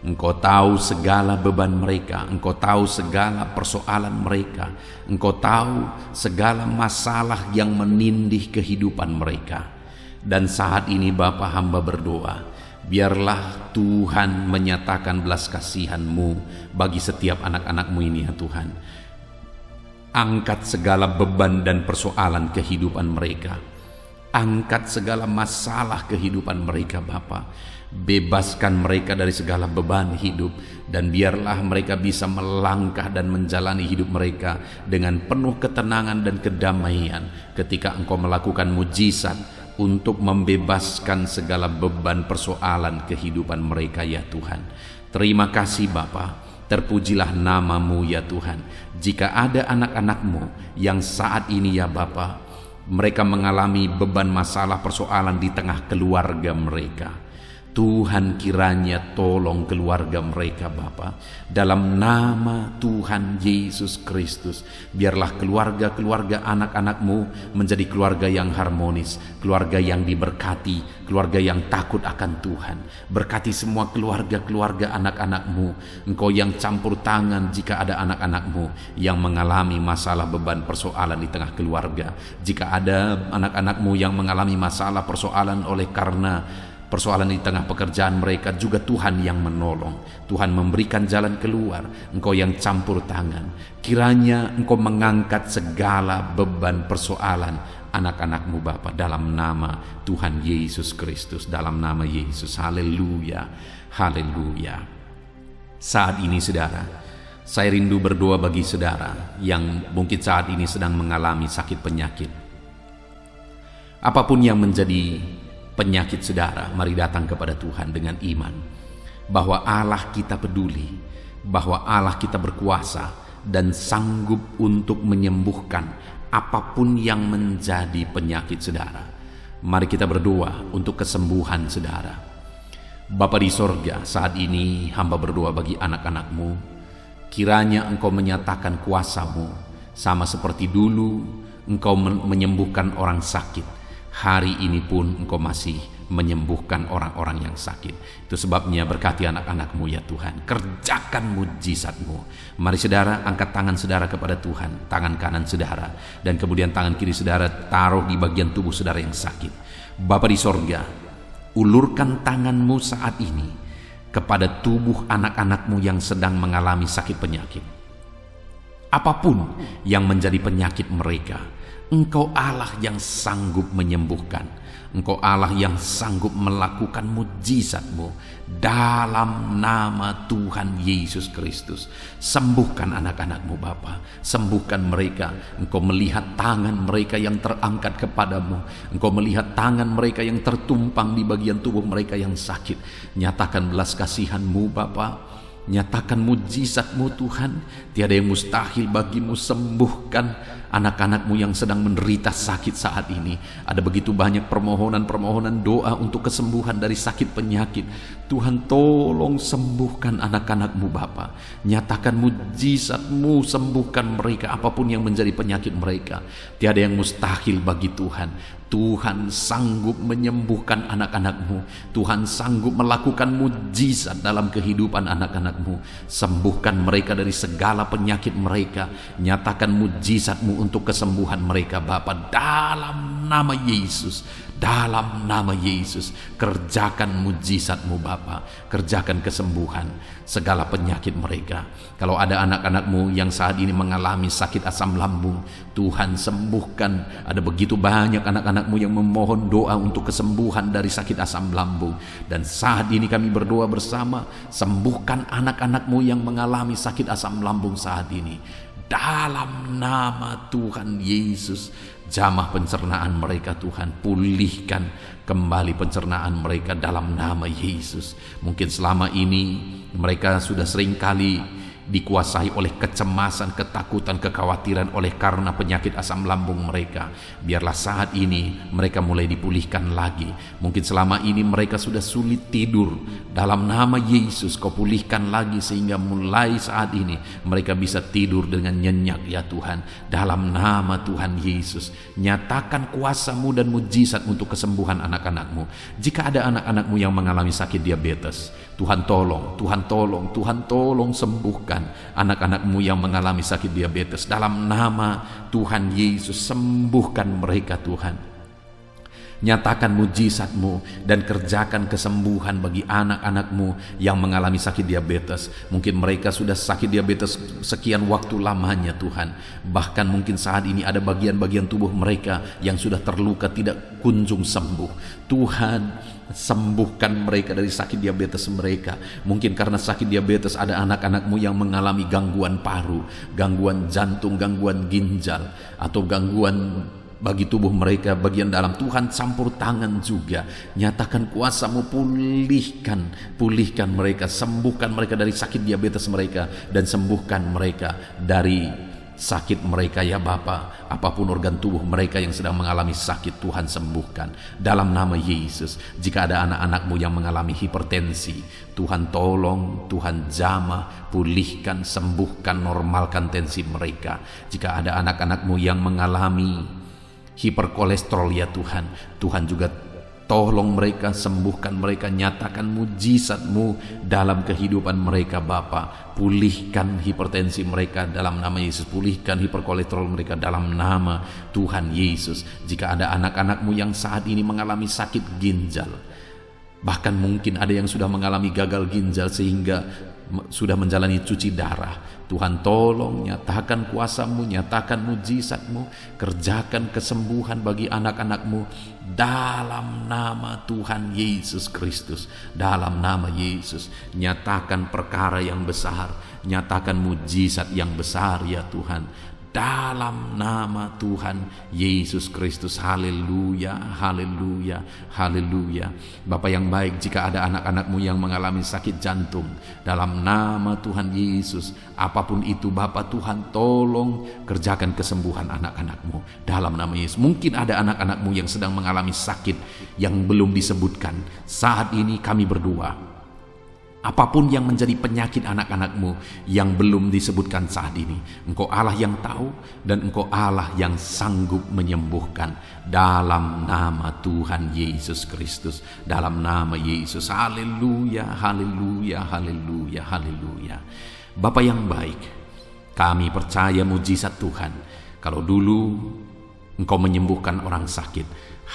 Engkau tahu segala beban mereka, Engkau tahu segala persoalan mereka, Engkau tahu segala masalah yang menindih kehidupan mereka. Dan saat ini Bapa, hamba berdoa, biarlah Tuhan menyatakan belas kasihan-Mu bagi setiap anak-anak-Mu ini ya Tuhan. Angkat segala beban dan persoalan kehidupan mereka. Angkat segala masalah kehidupan mereka Bapa. Bebaskan mereka dari segala beban hidup, dan biarlah mereka bisa melangkah dan menjalani hidup mereka dengan penuh ketenangan dan kedamaian ketika Engkau melakukan mujizat untuk membebaskan segala beban persoalan kehidupan mereka ya Tuhan. Terima kasih Bapa, terpujilah nama-Mu ya Tuhan. Jika ada anak-anak-Mu yang saat ini ya Bapa, mereka mengalami beban, masalah, persoalan di tengah keluarga mereka, Tuhan kiranya tolong keluarga mereka Bapa. Dalam nama Tuhan Yesus Kristus, biarlah keluarga-keluarga anak-anak-Mu menjadi keluarga yang harmonis, keluarga yang diberkati, keluarga yang takut akan Tuhan. Berkati semua keluarga-keluarga anak-anak-Mu. Engkau yang campur tangan jika ada anak-anak-Mu yang mengalami masalah, beban, persoalan di tengah keluarga. Jika ada anak-anak-Mu yang mengalami masalah, persoalan oleh karena persoalan di tengah pekerjaan mereka, juga Tuhan yang menolong. Tuhan memberikan jalan keluar. Engkau yang campur tangan. Kiranya Engkau mengangkat segala beban persoalan anak-anak-Mu Bapa, dalam nama Tuhan Yesus Kristus, dalam nama Yesus. Haleluya, haleluya. Saat ini saudara, saya rindu berdoa bagi saudara yang mungkin saat ini sedang mengalami sakit penyakit. Apapun yang menjadi penyakit saudara, mari datang kepada Tuhan dengan iman bahwa Allah kita peduli, bahwa Allah kita berkuasa dan sanggup untuk menyembuhkan apapun yang menjadi penyakit saudara. Mari kita berdoa untuk kesembuhan saudara. Bapa di sorga, saat ini hamba berdoa bagi anak-anak-Mu. Kiranya Engkau menyatakan kuasa-Mu, sama seperti dulu Engkau menyembuhkan orang sakit. Hari ini pun Engkau masih menyembuhkan orang-orang yang sakit. Itu sebabnya berkati anak-anak-Mu ya Tuhan. Kerjakan mujizat-Mu. Mari saudara, angkat tangan saudara kepada Tuhan, tangan kanan saudara, dan kemudian tangan kiri saudara taruh di bagian tubuh saudara yang sakit. Bapa di sorga, ulurkan tangan-Mu saat ini kepada tubuh anak-anak-Mu yang sedang mengalami sakit penyakit. Apapun yang menjadi penyakit mereka, Engkau Allah yang sanggup menyembuhkan. Engkau Allah yang sanggup melakukan mujizat-Mu dalam nama Tuhan Yesus Kristus. Sembuhkan anak-anak-Mu Bapa, sembuhkan mereka. Engkau melihat tangan mereka yang terangkat kepadamu. Engkau melihat tangan mereka yang tertumpang di bagian tubuh mereka yang sakit. Nyatakan belas kasihan-Mu Bapa, nyatakan mujizat-Mu Tuhan. Tiada yang mustahil bagimu. Sembuhkan anak-anak-Mu yang sedang menderita sakit saat ini. Ada begitu banyak permohonan-permohonan doa untuk kesembuhan dari sakit penyakit. Tuhan, tolong sembuhkan anak-anak-Mu Bapa. Nyatakan mujizat-Mu, sembuhkan mereka apapun yang menjadi penyakit mereka. Tiada yang mustahil bagi Tuhan. Tuhan sanggup menyembuhkan anak-anak-Mu. Tuhan sanggup melakukan mujizat dalam kehidupan anak-anak-Mu. Sembuhkan mereka dari segala penyakit mereka. Nyatakan mujizat-Mu untuk kesembuhan mereka Bapa, dalam nama Yesus. Dalam nama Yesus, kerjakan mujizat-Mu Bapa, kerjakan kesembuhan segala penyakit mereka. Kalau ada anak-anak-Mu yang saat ini mengalami sakit asam lambung, Tuhan sembuhkan. Ada begitu banyak anak-anak-Mu yang memohon doa untuk kesembuhan dari sakit asam lambung. Dan saat ini kami berdoa bersama, sembuhkan anak-anak-Mu yang mengalami sakit asam lambung saat ini. Dalam nama Tuhan Yesus, jamah pencernaan mereka Tuhan, pulihkan kembali pencernaan mereka dalam nama Yesus. Mungkin selama ini mereka sudah seringkali dikuasai oleh kecemasan, ketakutan, kekhawatiran oleh karena penyakit asam lambung mereka. Biarlah saat ini mereka mulai dipulihkan lagi. Mungkin selama ini mereka sudah sulit tidur. Dalam nama Yesus, Kau pulihkan lagi sehingga mulai saat ini mereka bisa tidur dengan nyenyak ya Tuhan. Dalam nama Tuhan Yesus, nyatakan kuasa-Mu dan mujizat untuk kesembuhan anak-anak-Mu. Jika ada anak-anak-Mu yang mengalami sakit diabetes, Tuhan tolong, Tuhan tolong, Tuhan tolong sembuhkan anak-anak-Mu yang mengalami sakit diabetes. Dalam nama Tuhan Yesus, sembuhkan mereka Tuhan. Nyatakan mujizat-Mu dan kerjakan kesembuhan bagi anak-anak-Mu yang mengalami sakit diabetes. Mungkin mereka sudah sakit diabetes sekian waktu lamanya Tuhan. Bahkan mungkin saat ini ada bagian-bagian tubuh mereka yang sudah terluka tidak kunjung sembuh. Tuhan, sembuhkan mereka dari sakit diabetes mereka. Mungkin karena sakit diabetes ada anak-anak-Mu yang mengalami gangguan paru, gangguan jantung, gangguan ginjal, atau gangguan bagi tubuh mereka bagian dalam. Tuhan campur tangan juga. Nyatakan kuasa-Mu, pulihkan mereka, sembuhkan mereka dari sakit diabetes mereka, dan sembuhkan mereka dari sakit mereka ya Bapa. Apapun organ tubuh mereka yang sedang mengalami sakit, Tuhan sembuhkan dalam nama Yesus. Jika ada anak-anak-Mu yang mengalami hipertensi, Tuhan tolong, Tuhan jamah, pulihkan, sembuhkan, normalkan tensi mereka. Jika ada anak-anak-Mu yang mengalami hiperkolesterol ya Tuhan, Tuhan juga tolong mereka, sembuhkan mereka, nyatakan mujizat-Mu dalam kehidupan mereka Bapa. Pulihkan hipertensi mereka dalam nama Yesus, pulihkan hiperkolesterol mereka dalam nama Tuhan Yesus. Jika ada anak-anak-Mu yang saat ini mengalami sakit ginjal, bahkan mungkin ada yang sudah mengalami gagal ginjal sehingga sudah menjalani cuci darah, Tuhan tolong, nyatakan kuasa-Mu, nyatakan mujizat-Mu, kerjakan kesembuhan bagi anak-anak-Mu dalam nama Tuhan Yesus Kristus. Dalam nama Yesus, nyatakan perkara yang besar, nyatakan mujizat yang besar ya Tuhan, dalam nama Tuhan Yesus Kristus. Haleluya, haleluya, haleluya. Bapa yang baik, jika ada anak-anak-Mu yang mengalami sakit jantung, dalam nama Tuhan Yesus, apapun itu Bapa, Tuhan tolong kerjakan kesembuhan anak-anak-Mu dalam nama Yesus. Mungkin ada anak-anak-Mu yang sedang mengalami sakit yang belum disebutkan. Saat ini kami berdoa, apapun yang menjadi penyakit anak-anak-Mu yang belum disebutkan saat ini, Engkau Allah yang tahu, dan Engkau Allah yang sanggup menyembuhkan dalam nama Tuhan Yesus Kristus. Dalam nama Yesus. Haleluya, haleluya, haleluya, haleluya. Bapa yang baik, kami percaya mujizat Tuhan. Kalau dulu Engkau menyembuhkan orang sakit,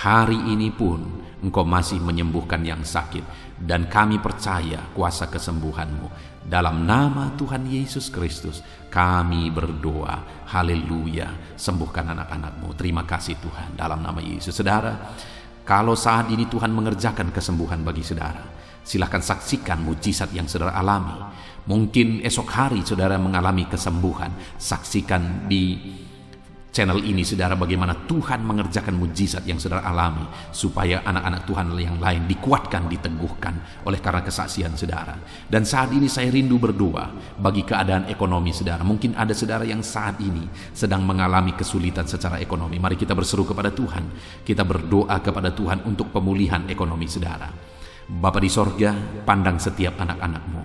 hari ini pun Engkau masih menyembuhkan yang sakit. Dan kami percaya kuasa kesembuhan-Mu. Dalam nama Tuhan Yesus Kristus kami berdoa. Haleluya. Sembuhkan anak-anak-Mu. Terima kasih Tuhan, dalam nama Yesus. Saudara, kalau saat ini Tuhan mengerjakan kesembuhan bagi saudara, silakan saksikan mujizat yang saudara alami. Mungkin esok hari saudara mengalami kesembuhan, saksikan di channel ini, saudara, bagaimana Tuhan mengerjakan mujizat yang saudara alami, supaya anak-anak Tuhan yang lain dikuatkan, diteguhkan oleh karena kesaksian saudara. Dan saat ini saya rindu berdoa bagi keadaan ekonomi saudara. Mungkin ada saudara yang saat ini sedang mengalami kesulitan secara ekonomi. Mari kita berseru kepada Tuhan, kita berdoa kepada Tuhan untuk pemulihan ekonomi saudara. Bapa di sorga, pandang setiap anak-anakmu.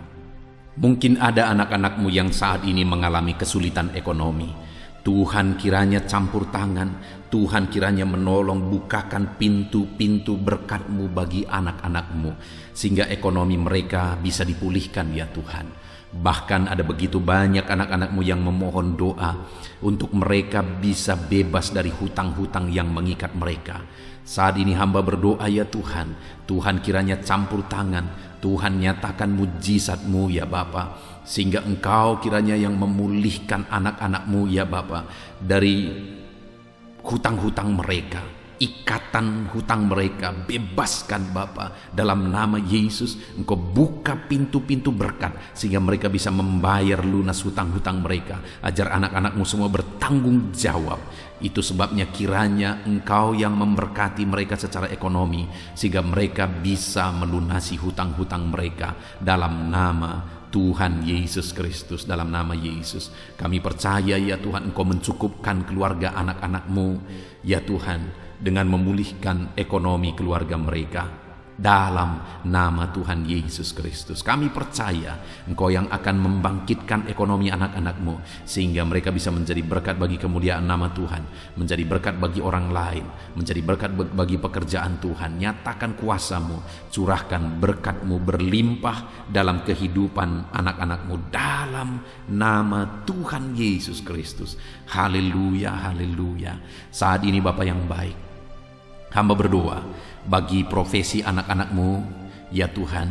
Mungkin ada anak-anakmu yang saat ini mengalami kesulitan ekonomi. Tuhan kiranya campur tangan, Tuhan kiranya menolong, bukakan pintu-pintu berkat-Mu bagi anak-anak-Mu, sehingga ekonomi mereka bisa dipulihkan ya Tuhan. Bahkan ada begitu banyak anak-anak-Mu yang memohon doa untuk mereka bisa bebas dari hutang-hutang yang mengikat mereka. Saat ini hamba berdoa ya Tuhan, Tuhan kiranya campur tangan, Tuhan nyatakan mujizat-Mu ya Bapa, sehingga Engkau kiranya yang memulihkan anak-anak-Mu ya Bapa dari hutang-hutang mereka, ikatan hutang mereka, bebaskan Bapa dalam nama Yesus. Engkau buka pintu-pintu berkat sehingga mereka bisa membayar lunas hutang-hutang mereka. Ajar anak-anak-Mu semua bertanggung jawab. Itu sebabnya kiranya Engkau yang memberkati mereka secara ekonomi, sehingga mereka bisa melunasi hutang-hutang mereka dalam nama Tuhan Yesus Kristus. Dalam nama Yesus kami percaya ya Tuhan, Engkau mencukupkan keluarga anak-anak-Mu ya Tuhan, dengan memulihkan ekonomi keluarga mereka dalam nama Tuhan Yesus Kristus. Kami percaya Engkau yang akan membangkitkan ekonomi anak-anak-Mu, sehingga mereka bisa menjadi berkat bagi kemuliaan nama Tuhan, menjadi berkat bagi orang lain, menjadi berkat bagi pekerjaan Tuhan. Nyatakan kuasa-Mu, curahkan berkat-Mu berlimpah dalam kehidupan anak-anak-Mu dalam nama Tuhan Yesus Kristus. Haleluya, haleluya. Saat ini Bapa yang baik, hamba berdoa bagi profesi anak-anak-Mu ya Tuhan,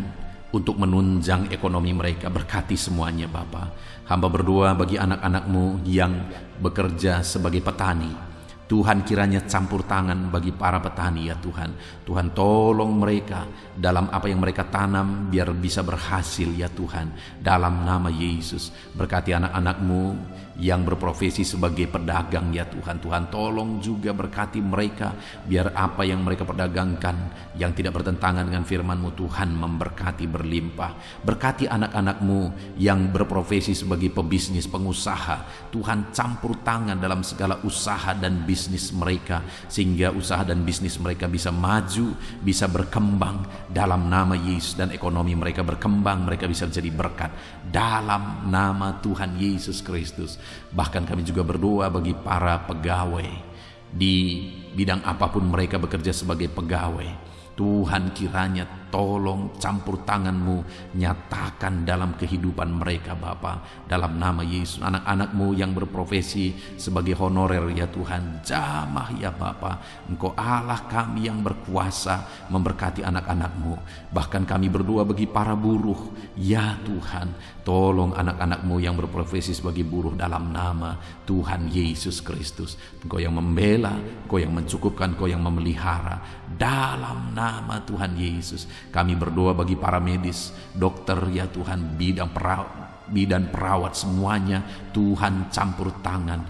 untuk menunjang ekonomi mereka. Berkati semuanya Bapa. Hamba berdoa bagi anak-anak-Mu yang bekerja sebagai petani. Tuhan kiranya campur tangan bagi para petani ya Tuhan. Tuhan tolong mereka dalam apa yang mereka tanam biar bisa berhasil ya Tuhan. Dalam nama Yesus, berkati anak-anak-Mu yang berprofesi sebagai pedagang ya Tuhan. Tuhan tolong juga berkati mereka biar apa yang mereka perdagangkan yang tidak bertentangan dengan firman-Mu Tuhan memberkati berlimpah. Berkati anak-anak-Mu yang berprofesi sebagai pebisnis, pengusaha. Tuhan campur tangan dalam segala usaha dan bisnis mereka, sehingga usaha dan bisnis mereka bisa maju, bisa berkembang dalam nama Yesus, dan ekonomi mereka berkembang, mereka bisa menjadi berkat dalam nama Tuhan Yesus Kristus. Bahkan kami juga berdoa bagi para pegawai di bidang apapun mereka bekerja sebagai pegawai. Tuhan kiranya tolong campur tangan-Mu, nyatakan dalam kehidupan mereka Bapa, dalam nama Yesus. Anak-anak-Mu yang berprofesi sebagai honorer ya Tuhan, jamah ya Bapa. Engkau Allah kami yang berkuasa memberkati anak-anak-Mu. Bahkan kami berdoa bagi para buruh ya Tuhan, tolong anak-anak-Mu yang berprofesi sebagai buruh dalam nama Tuhan Yesus Kristus. Engkau yang membela, Engkau yang mencukupkan, Engkau yang memelihara dalam nama Tuhan Yesus. Kami berdoa bagi para medis, dokter ya Tuhan, bidan perawat semuanya, Tuhan campur tangan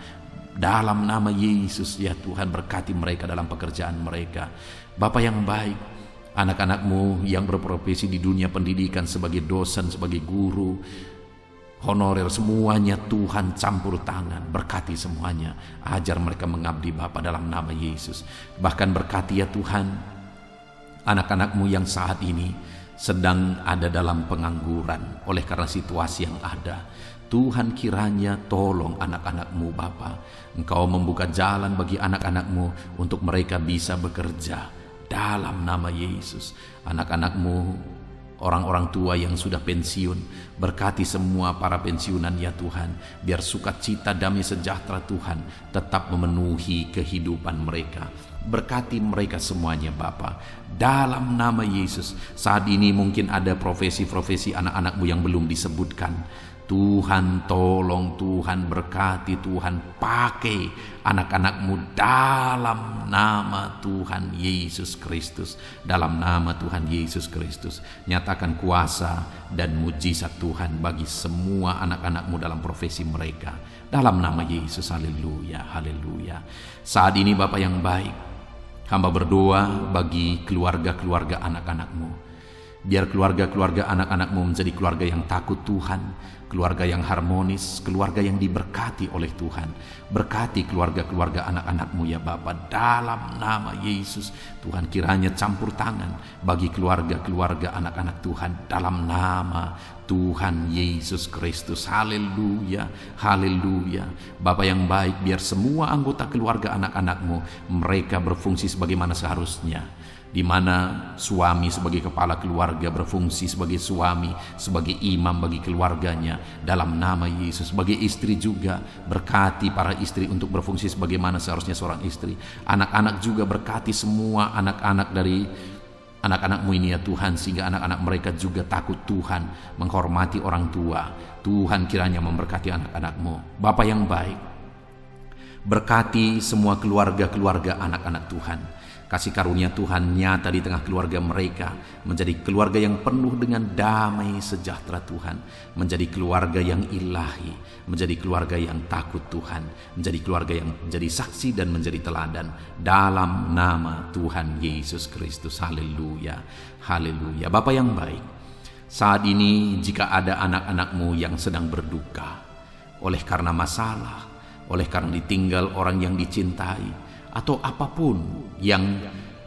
dalam nama Yesus ya Tuhan. Berkati mereka dalam pekerjaan mereka. Bapa yang baik, anak-anak-Mu yang berprofesi di dunia pendidikan sebagai dosen, sebagai guru, honorer, semuanya Tuhan campur tangan, berkati semuanya, ajar mereka mengabdi Bapa dalam nama Yesus. Bahkan berkati ya Tuhan anak-anak-Mu yang saat ini sedang ada dalam pengangguran oleh karena situasi yang ada. Tuhan kiranya tolong anak-anak-Mu Bapa. Engkau membuka jalan bagi anak-anak-Mu untuk mereka bisa bekerja dalam nama Yesus. Anak-anak-Mu, orang-orang tua yang sudah pensiun, berkati semua para pensiunan ya Tuhan, biar sukacita, damai sejahtera Tuhan tetap memenuhi kehidupan mereka. Berkati mereka semuanya Bapa, dalam nama Yesus. Saat ini mungkin ada profesi-profesi anak-anak-Mu yang belum disebutkan. Tuhan tolong, Tuhan berkati, Tuhan pakai anak-anak-Mu dalam nama Tuhan Yesus Kristus. Dalam nama Tuhan Yesus Kristus, nyatakan kuasa dan mujizat Tuhan bagi semua anak-anak-Mu dalam profesi mereka. Dalam nama Yesus, haleluya, haleluya. Saat ini Bapa yang baik, hamba berdoa bagi keluarga-keluarga anak-anak-Mu. Biar keluarga-keluarga anak-anak-Mu menjadi keluarga yang takut Tuhan, keluarga yang harmonis, keluarga yang diberkati oleh Tuhan. Berkati keluarga-keluarga anak-anak-Mu ya Bapa, dalam nama Yesus. Tuhan kiranya campur tangan bagi keluarga-keluarga anak-anak Tuhan dalam nama Tuhan Yesus Kristus. Haleluya, haleluya. Bapa yang baik, biar semua anggota keluarga anak-anak-Mu mereka berfungsi sebagaimana seharusnya, di mana suami sebagai kepala keluarga berfungsi sebagai suami, sebagai imam bagi keluarganya dalam nama Yesus. Sebagai istri juga, berkati para istri untuk berfungsi sebagaimana seharusnya seorang istri. Anak-anak juga berkati semua anak-anak dari anak-anak-Mu ini ya Tuhan, sehingga anak-anak mereka juga takut Tuhan, menghormati orang tua. Tuhan kiranya memberkati anak-anak-Mu. Bapa yang baik, berkati semua keluarga-keluarga anak-anak Tuhan. Kasih karunia Tuhan nyata di tengah keluarga mereka, menjadi keluarga yang penuh dengan damai sejahtera Tuhan, menjadi keluarga yang ilahi, menjadi keluarga yang takut Tuhan, menjadi keluarga yang menjadi saksi dan menjadi teladan dalam nama Tuhan Yesus Kristus. Haleluya, haleluya. Bapa yang baik, saat ini jika ada anak-anak-Mu yang sedang berduka oleh karena masalah, oleh karena ditinggal orang yang dicintai, atau apapun yang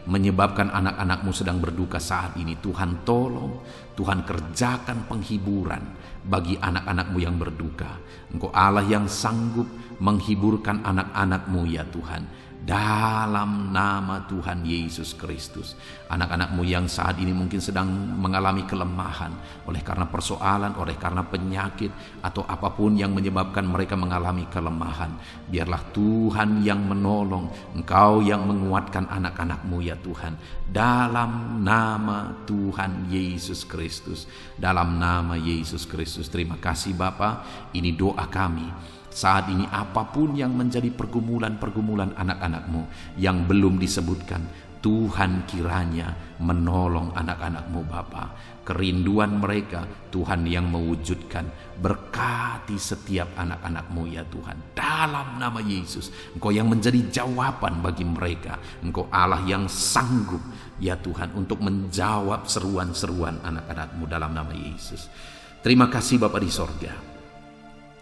menyebabkan anak-anak-Mu sedang berduka saat ini, Tuhan tolong, Tuhan kerjakan penghiburan bagi anak-anak-Mu yang berduka. Engkau Allah yang sanggup menghiburkan anak-anak-Mu ya Tuhan, dalam nama Tuhan Yesus Kristus. Anak-anak-Mu yang saat ini mungkin sedang mengalami kelemahan oleh karena persoalan, oleh karena penyakit, atau apapun yang menyebabkan mereka mengalami kelemahan, biarlah Tuhan yang menolong, Engkau yang menguatkan anak-anak-Mu ya Tuhan, dalam nama Tuhan Yesus Kristus. Dalam nama Yesus Kristus. Terima kasih Bapa, ini doa kami. Saat ini apapun yang menjadi pergumulan-pergumulan anak-anak-Mu yang belum disebutkan, Tuhan kiranya menolong anak-anak-Mu Bapa. Kerinduan mereka Tuhan yang mewujudkan. Berkati setiap anak-anak-Mu ya Tuhan, dalam nama Yesus. Engkau yang menjadi jawaban bagi mereka. Engkau Allah yang sanggup ya Tuhan untuk menjawab seruan-seruan anak-anak-Mu dalam nama Yesus. Terima kasih Bapa di sorga.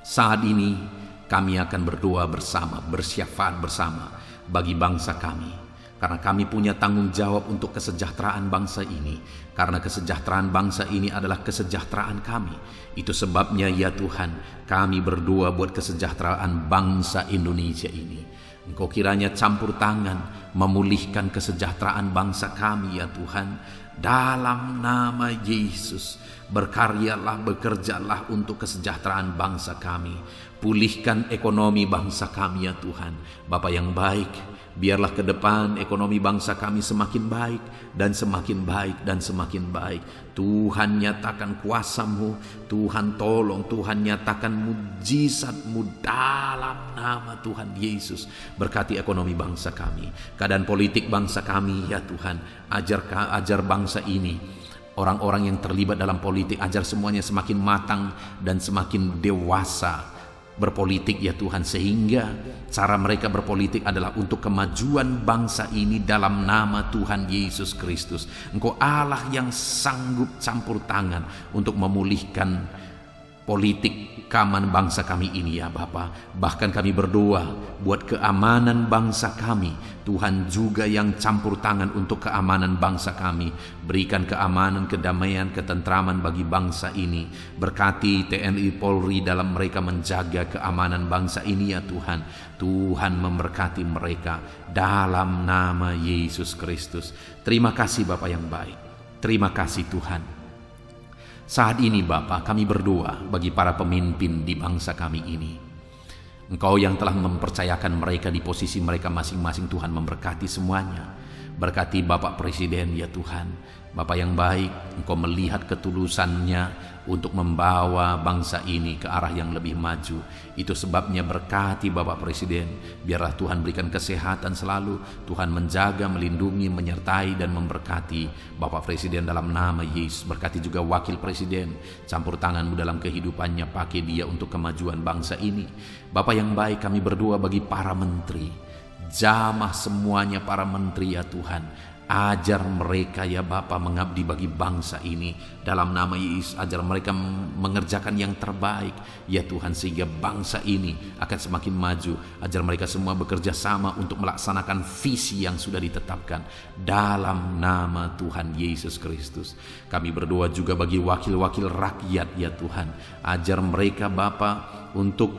Saat ini kami akan berdoa bersama, bersyafaat bersama bagi bangsa kami. Karena kami punya tanggung jawab untuk kesejahteraan bangsa ini. Karena kesejahteraan bangsa ini adalah kesejahteraan kami. Itu sebabnya ya Tuhan, kami berdoa buat kesejahteraan bangsa Indonesia ini. Engkau kiranya campur tangan memulihkan kesejahteraan bangsa kami ya Tuhan. Dalam nama Yesus, berkaryalah, bekerjalah untuk kesejahteraan bangsa kami. Pulihkan ekonomi bangsa kami ya Tuhan. Bapa yang baik, biarlah ke depan ekonomi bangsa kami semakin baik dan semakin baik dan semakin baik. Tuhan nyatakan kuasa-Mu, Tuhan tolong, Tuhan nyatakan mujizat-Mu dalam nama Tuhan Yesus. Berkati ekonomi bangsa kami, keadaan politik bangsa kami ya Tuhan. Ajar bangsa ini, orang-orang yang terlibat dalam politik, ajar semuanya semakin matang dan semakin dewasa berpolitik ya Tuhan, sehingga cara mereka berpolitik adalah untuk kemajuan bangsa ini dalam nama Tuhan Yesus Kristus. Engkau Allah yang sanggup campur tangan untuk memulihkan politik keamanan bangsa kami ini ya Bapa. Bahkan kami berdoa buat keamanan bangsa kami. Tuhan juga yang campur tangan untuk keamanan bangsa kami. Berikan keamanan, kedamaian, ketentraman bagi bangsa ini. Berkati TNI Polri dalam mereka menjaga keamanan bangsa ini ya Tuhan. Tuhan memberkati mereka dalam nama Yesus Kristus. Terima kasih Bapa yang baik. Terima kasih Tuhan. Saat ini Bapa, kami berdoa bagi para pemimpin di bangsa kami ini. Engkau yang telah mempercayakan mereka di posisi mereka masing-masing, Tuhan memberkati semuanya. Berkati Bapak Presiden ya Tuhan. Bapak yang baik, Engkau melihat ketulusannya untuk membawa bangsa ini ke arah yang lebih maju. Itu sebabnya berkati Bapak Presiden. Biarlah Tuhan berikan kesehatan selalu. Tuhan menjaga, melindungi, menyertai dan memberkati Bapak Presiden dalam nama Yesus. Berkati juga Wakil Presiden. Campur tangan-Mu dalam kehidupannya. Pakai dia untuk kemajuan bangsa ini. Bapak yang baik, kami berdoa bagi para menteri. Jamah semuanya para menteri ya Tuhan. Ajar mereka ya Bapa mengabdi bagi bangsa ini dalam nama Yesus. Ajar mereka mengerjakan yang terbaik ya Tuhan, sehingga bangsa ini akan semakin maju. Ajar mereka semua bekerja sama untuk melaksanakan visi yang sudah ditetapkan dalam nama Tuhan Yesus Kristus. Kami berdoa juga bagi wakil-wakil rakyat ya Tuhan. Ajar mereka Bapa untuk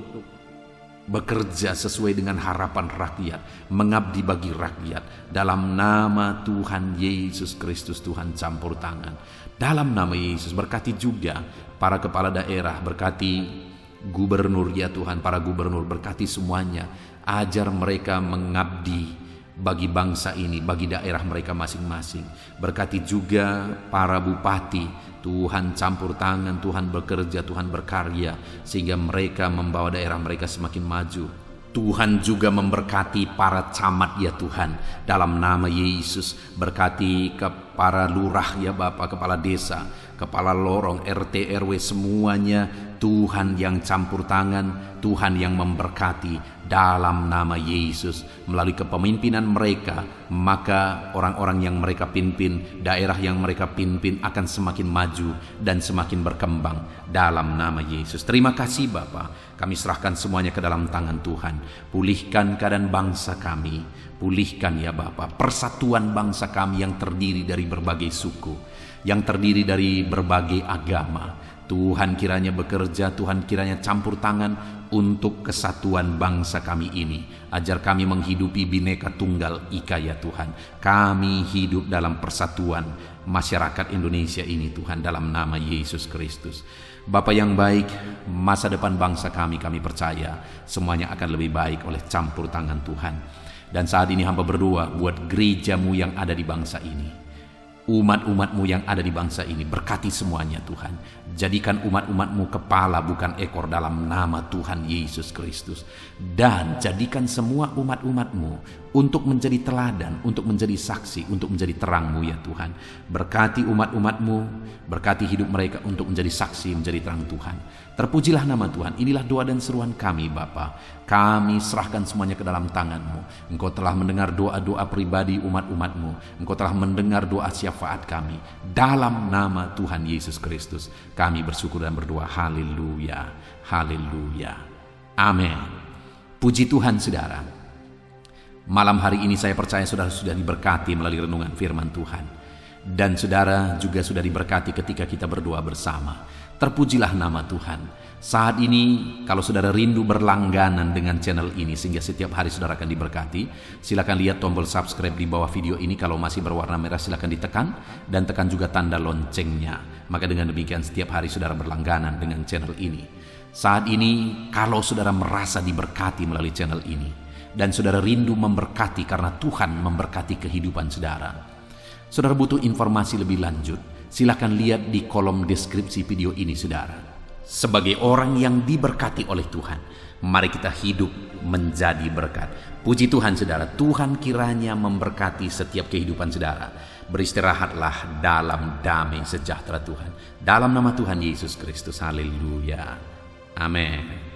bekerja sesuai dengan harapan rakyat, mengabdi bagi rakyat dalam nama Tuhan Yesus Kristus. Tuhan campur tangan dalam nama Yesus. Berkati juga para kepala daerah, berkati gubernur ya Tuhan, para gubernur, berkati semuanya. Ajar mereka mengabdi bagi bangsa ini, bagi daerah mereka masing-masing. Berkati juga para bupati. Tuhan campur tangan, Tuhan bekerja, Tuhan berkarya, sehingga mereka membawa daerah mereka semakin maju. Tuhan juga memberkati para camat ya Tuhan dalam nama Yesus. Berkati ke para lurah ya Bapak, kepala desa, kepala lorong, RT, RW, semuanya Tuhan yang campur tangan, Tuhan yang memberkati dalam nama Yesus. Melalui kepemimpinan mereka, maka orang-orang yang mereka pimpin, daerah yang mereka pimpin akan semakin maju dan semakin berkembang dalam nama Yesus. Terima kasih Bapa. Kami serahkan semuanya ke dalam tangan Tuhan. Pulihkan keadaan bangsa kami. Pulihkan ya Bapa persatuan bangsa kami yang terdiri dari berbagai suku, yang terdiri dari berbagai agama. Tuhan kiranya bekerja, Tuhan kiranya campur tangan untuk kesatuan bangsa kami ini. Ajar kami menghidupi Bhinneka Tunggal Ika ya Tuhan. Kami hidup dalam persatuan masyarakat Indonesia ini Tuhan, dalam nama Yesus Kristus. Bapa yang baik, masa depan bangsa kami percaya semuanya akan lebih baik oleh campur tangan Tuhan. Dan saat ini hamba berdoa buat gereja-Mu yang ada di bangsa ini, umat-umat-Mu yang ada di bangsa ini. Berkati semuanya Tuhan. Jadikan umat-umat-Mu kepala bukan ekor dalam nama Tuhan Yesus Kristus. Dan jadikan semua umat-umat-Mu untuk menjadi teladan, untuk menjadi saksi, untuk menjadi terang-Mu ya Tuhan. Berkati umat-umat-Mu, berkati hidup mereka untuk menjadi saksi, menjadi terang Tuhan. Terpujilah nama Tuhan. Inilah doa dan seruan kami Bapa. Kami serahkan semuanya ke dalam tangan-Mu. Engkau telah mendengar doa-doa pribadi umat-umat-Mu. Engkau telah mendengar doa syafaat kami. Dalam nama Tuhan Yesus Kristus kami bersyukur dan berdoa. Haleluya, haleluya, amin. Puji Tuhan saudara. Malam hari ini saya percaya saudara sudah diberkati melalui renungan firman Tuhan. Dan saudara juga sudah diberkati ketika kita berdoa bersama. Terpujilah nama Tuhan. Saat ini kalau saudara rindu berlangganan dengan channel ini sehingga setiap hari saudara akan diberkati, silakan lihat tombol subscribe di bawah video ini. Kalau masih berwarna merah silakan ditekan dan tekan juga tanda loncengnya. Maka dengan demikian setiap hari saudara berlangganan dengan channel ini. Saat ini kalau saudara merasa diberkati melalui channel ini dan saudara rindu memberkati karena Tuhan memberkati kehidupan saudara, saudara butuh informasi lebih lanjut, silakan lihat di kolom deskripsi video ini saudara. Sebagai orang yang diberkati oleh Tuhan, mari kita hidup menjadi berkat. Puji Tuhan saudara, Tuhan kiranya memberkati setiap kehidupan saudara. Beristirahatlah dalam damai sejahtera Tuhan. Dalam nama Tuhan Yesus Kristus, haleluya, amin.